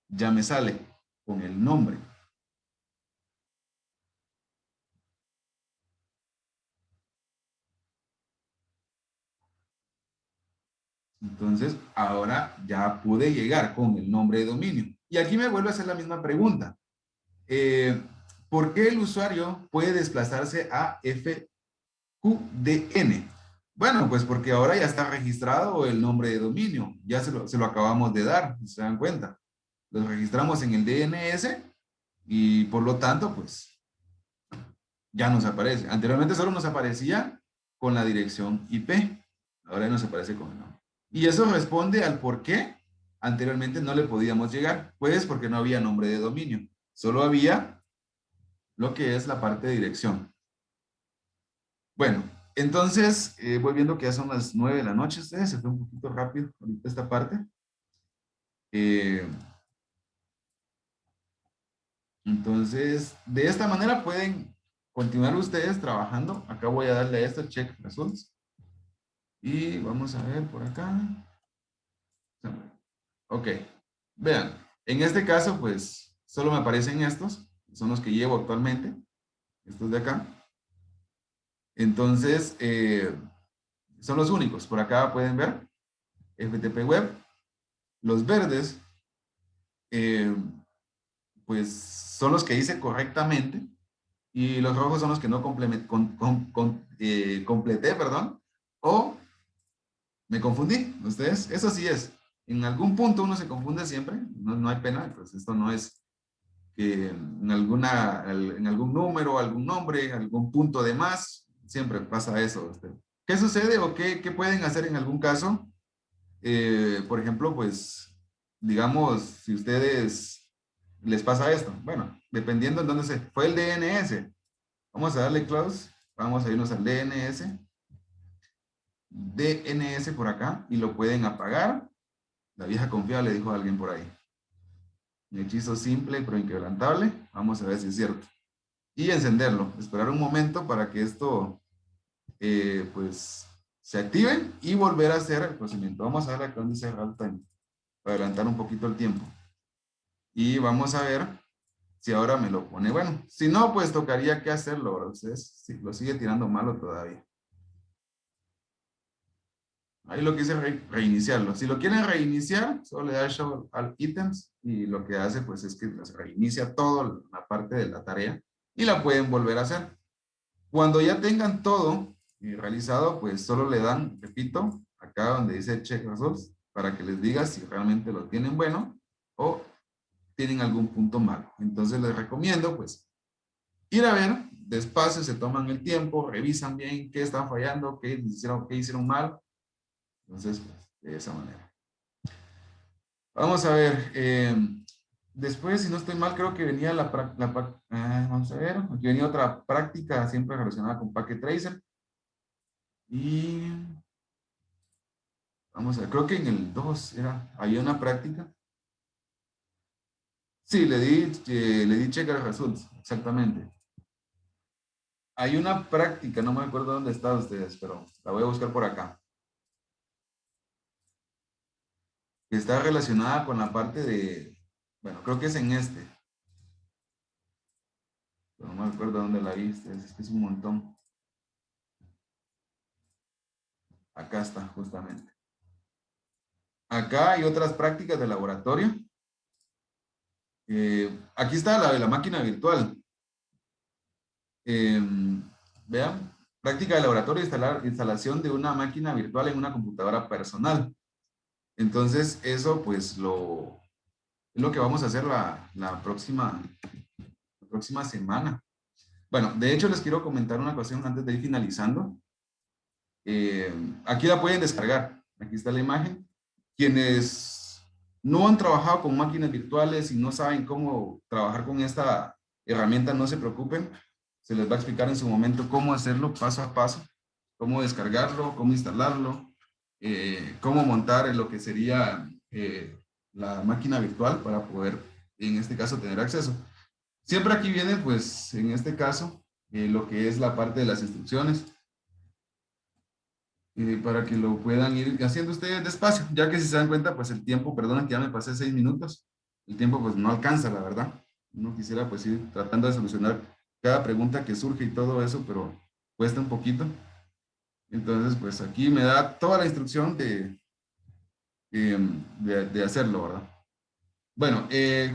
ya me sale con el nombre. Entonces, ahora ya pude llegar con el nombre de dominio. Y aquí me vuelve a hacer la misma pregunta. Eh, ¿Por qué el usuario puede desplazarse a FQDN? Bueno, pues porque ahora ya está registrado el nombre de dominio. Ya se lo acabamos de dar, ¿se dan cuenta? Lo registramos en el DNS y por lo tanto, pues ya nos aparece. Anteriormente solo nos aparecía con la dirección IP. Ahora nos aparece con el nombre. Y eso responde al por qué anteriormente no le podíamos llegar. Pues porque no había nombre de dominio. Solo había lo que es la parte de dirección. Bueno, entonces voy viendo que ya son las 9 de la noche. Ustedes se fue un poquito rápido ahorita esta parte. Entonces, de esta manera pueden continuar ustedes trabajando. Acá voy a darle a esto, check results. Y vamos a ver por acá. Ok, vean, en este caso, pues, solo me aparecen estos. Son los que llevo actualmente. Estos de acá. Entonces, son los únicos. Por acá pueden ver FTP Web. Los verdes, eh, pues, son los que hice correctamente. Y los rojos son los que no completé, perdón, o me confundí. Ustedes, eso sí es. En algún punto uno se confunde siempre, no hay pena, pues esto no es que en algún número, algún nombre, algún punto de más, siempre pasa eso. ¿Qué sucede o qué pueden hacer en algún caso? Por ejemplo, pues, digamos, si ustedes les pasa esto, bueno, dependiendo en dónde se fue el DNS. Vamos a darle close. Vamos a irnos al DNS. DNS por acá. Y lo pueden apagar. La vieja confiable, dijo alguien por ahí. Un hechizo simple pero inquebrantable. Vamos a ver si es cierto. Y encenderlo. Esperar un momento para que esto pues se active y volver a hacer el procedimiento. Vamos a ver acá donde dice Real Time. Para adelantar un poquito el tiempo. Y vamos a ver si ahora me lo pone. Bueno, si no, pues tocaría que hacerlo. ¿Verdad? Ustedes sí, lo sigue tirando malo todavía. Ahí lo que hice es reiniciarlo. Si lo quieren reiniciar, solo le da show al items y lo que hace pues es que les reinicia toda la parte de la tarea y la pueden volver a hacer. Cuando ya tengan todo realizado, pues solo le dan, repito, acá donde dice check results para que les diga si realmente lo tienen bueno o tienen algún punto malo. Entonces les recomiendo pues ir a ver, despacio, se toman el tiempo, revisan bien qué están fallando, qué hicieron mal. Entonces, pues, de esa manera. Vamos a ver. Después, si no estoy mal, creo que venía vamos a ver. Aquí venía otra práctica siempre relacionada con Packet Tracer. Y vamos a ver, creo que en el 2 había una práctica. Sí, le di checker results, exactamente. Hay una práctica, no me acuerdo dónde está ustedes, pero la voy a buscar por acá. Que está relacionada con la parte de, bueno, creo que es en este. Pero no me acuerdo dónde la viste, es que es un montón. Acá está, justamente. Acá hay otras prácticas de laboratorio. Aquí está la de la máquina virtual. Vean, práctica de laboratorio, instalación de una máquina virtual en una computadora personal. Entonces, eso pues es lo que vamos a hacer la próxima semana. Bueno, de hecho les quiero comentar una cuestión antes de ir finalizando. Aquí la pueden descargar. Aquí está la imagen. Quienes no han trabajado con máquinas virtuales y no saben cómo trabajar con esta herramienta, no se preocupen. Se les va a explicar en su momento cómo hacerlo paso a paso, cómo descargarlo, cómo instalarlo, cómo montar lo que sería la máquina virtual para poder, en este caso, tener acceso. Siempre aquí viene, pues, en este caso, lo que es la parte de las instrucciones, para que lo puedan ir haciendo ustedes despacio, ya que si se dan cuenta, pues el tiempo, perdón, que ya me pasé 6 minutos, el tiempo pues no alcanza, la verdad. Uno quisiera pues ir tratando de solucionar cada pregunta que surge y todo eso, pero cuesta un poquito. Entonces, pues aquí me da toda la instrucción de hacerlo, ¿verdad? Bueno,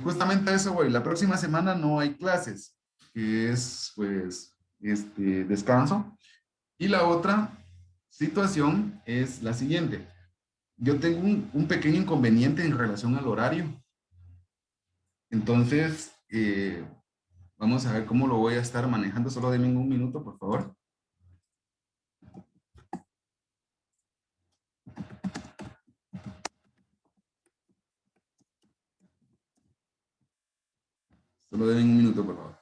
justamente a eso voy. La próxima semana no hay clases, que es pues descanso. Y la otra situación es la siguiente. Yo tengo un pequeño inconveniente en relación al horario. Entonces, vamos a ver cómo lo voy a estar manejando. Solo denme un minuto, por favor. Solo denme un minuto, por favor.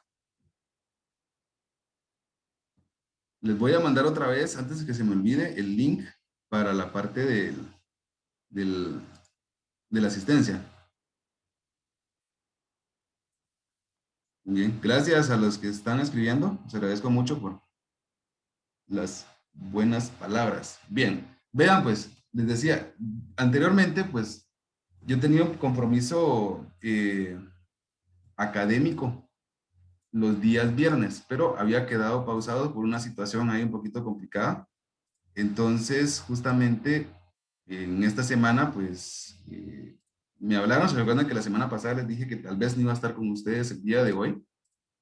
Les voy a mandar otra vez, antes de que se me olvide, el link para la parte del, de la asistencia. Muy bien, gracias a los que están escribiendo. Les agradezco mucho por las buenas palabras. Bien, vean pues, les decía, anteriormente pues yo tenía un compromiso académico los días viernes, pero había quedado pausado por una situación ahí un poquito complicada. Entonces, justamente en esta semana, pues me hablaron, se recuerdan que la semana pasada les dije que tal vez no iba a estar con ustedes el día de hoy,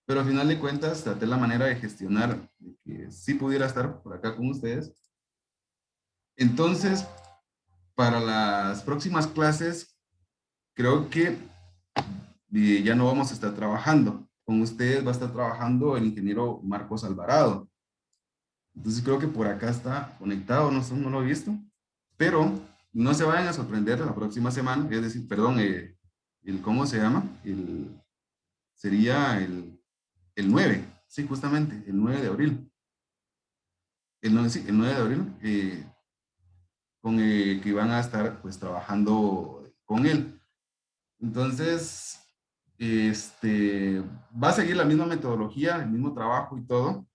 pero al final de cuentas traté la manera de gestionar de que sí pudiera estar por acá con ustedes. Entonces, para las próximas clases, creo que ya no vamos a estar trabajando. Con ustedes va a estar trabajando el ingeniero Marcos Alvarado. Entonces creo que por acá está conectado, no sé, no lo he visto, pero no se vayan a sorprender la próxima semana, es decir, perdón, ¿cómo se llama? Sería el 9, sí, justamente, el 9 de abril. El 9, sí, el 9 de abril, con que van a estar pues trabajando con él. Entonces, va a seguir la misma metodología, el mismo trabajo y todo.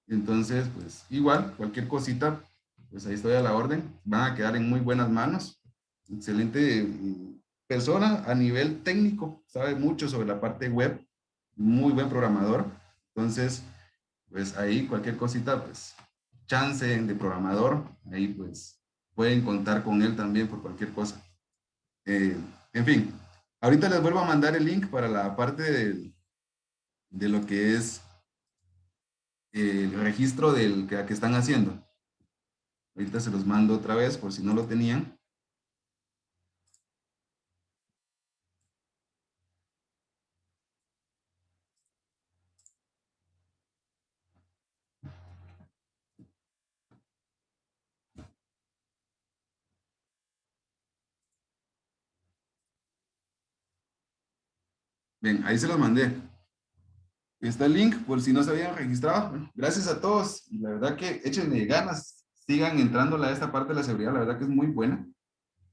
Entonces, pues igual, cualquier cosita, pues ahí estoy a la orden. Van a quedar en muy buenas manos. Excelente persona a nivel técnico, sabe mucho sobre la parte web, muy buen programador. Entonces, pues ahí cualquier cosita, pues chance de programador, ahí pues pueden contar con él también por cualquier cosa. Eh, en fin, ahorita les vuelvo a mandar el link para la parte de lo que es el registro que están haciendo. Ahorita se los mando otra vez por si no lo tenían. Bien, ahí se los mandé. Está el link por si no se habían registrado. Bueno, gracias a todos. Y la verdad que échenle ganas. Sigan entrando a esta parte de la seguridad. La verdad que es muy buena.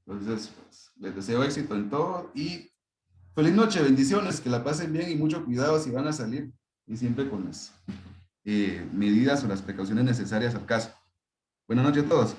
Entonces, pues, les deseo éxito en todo y feliz noche, bendiciones, que la pasen bien y mucho cuidado si van a salir y siempre con las medidas o las precauciones necesarias al caso. Buenas noches a todos.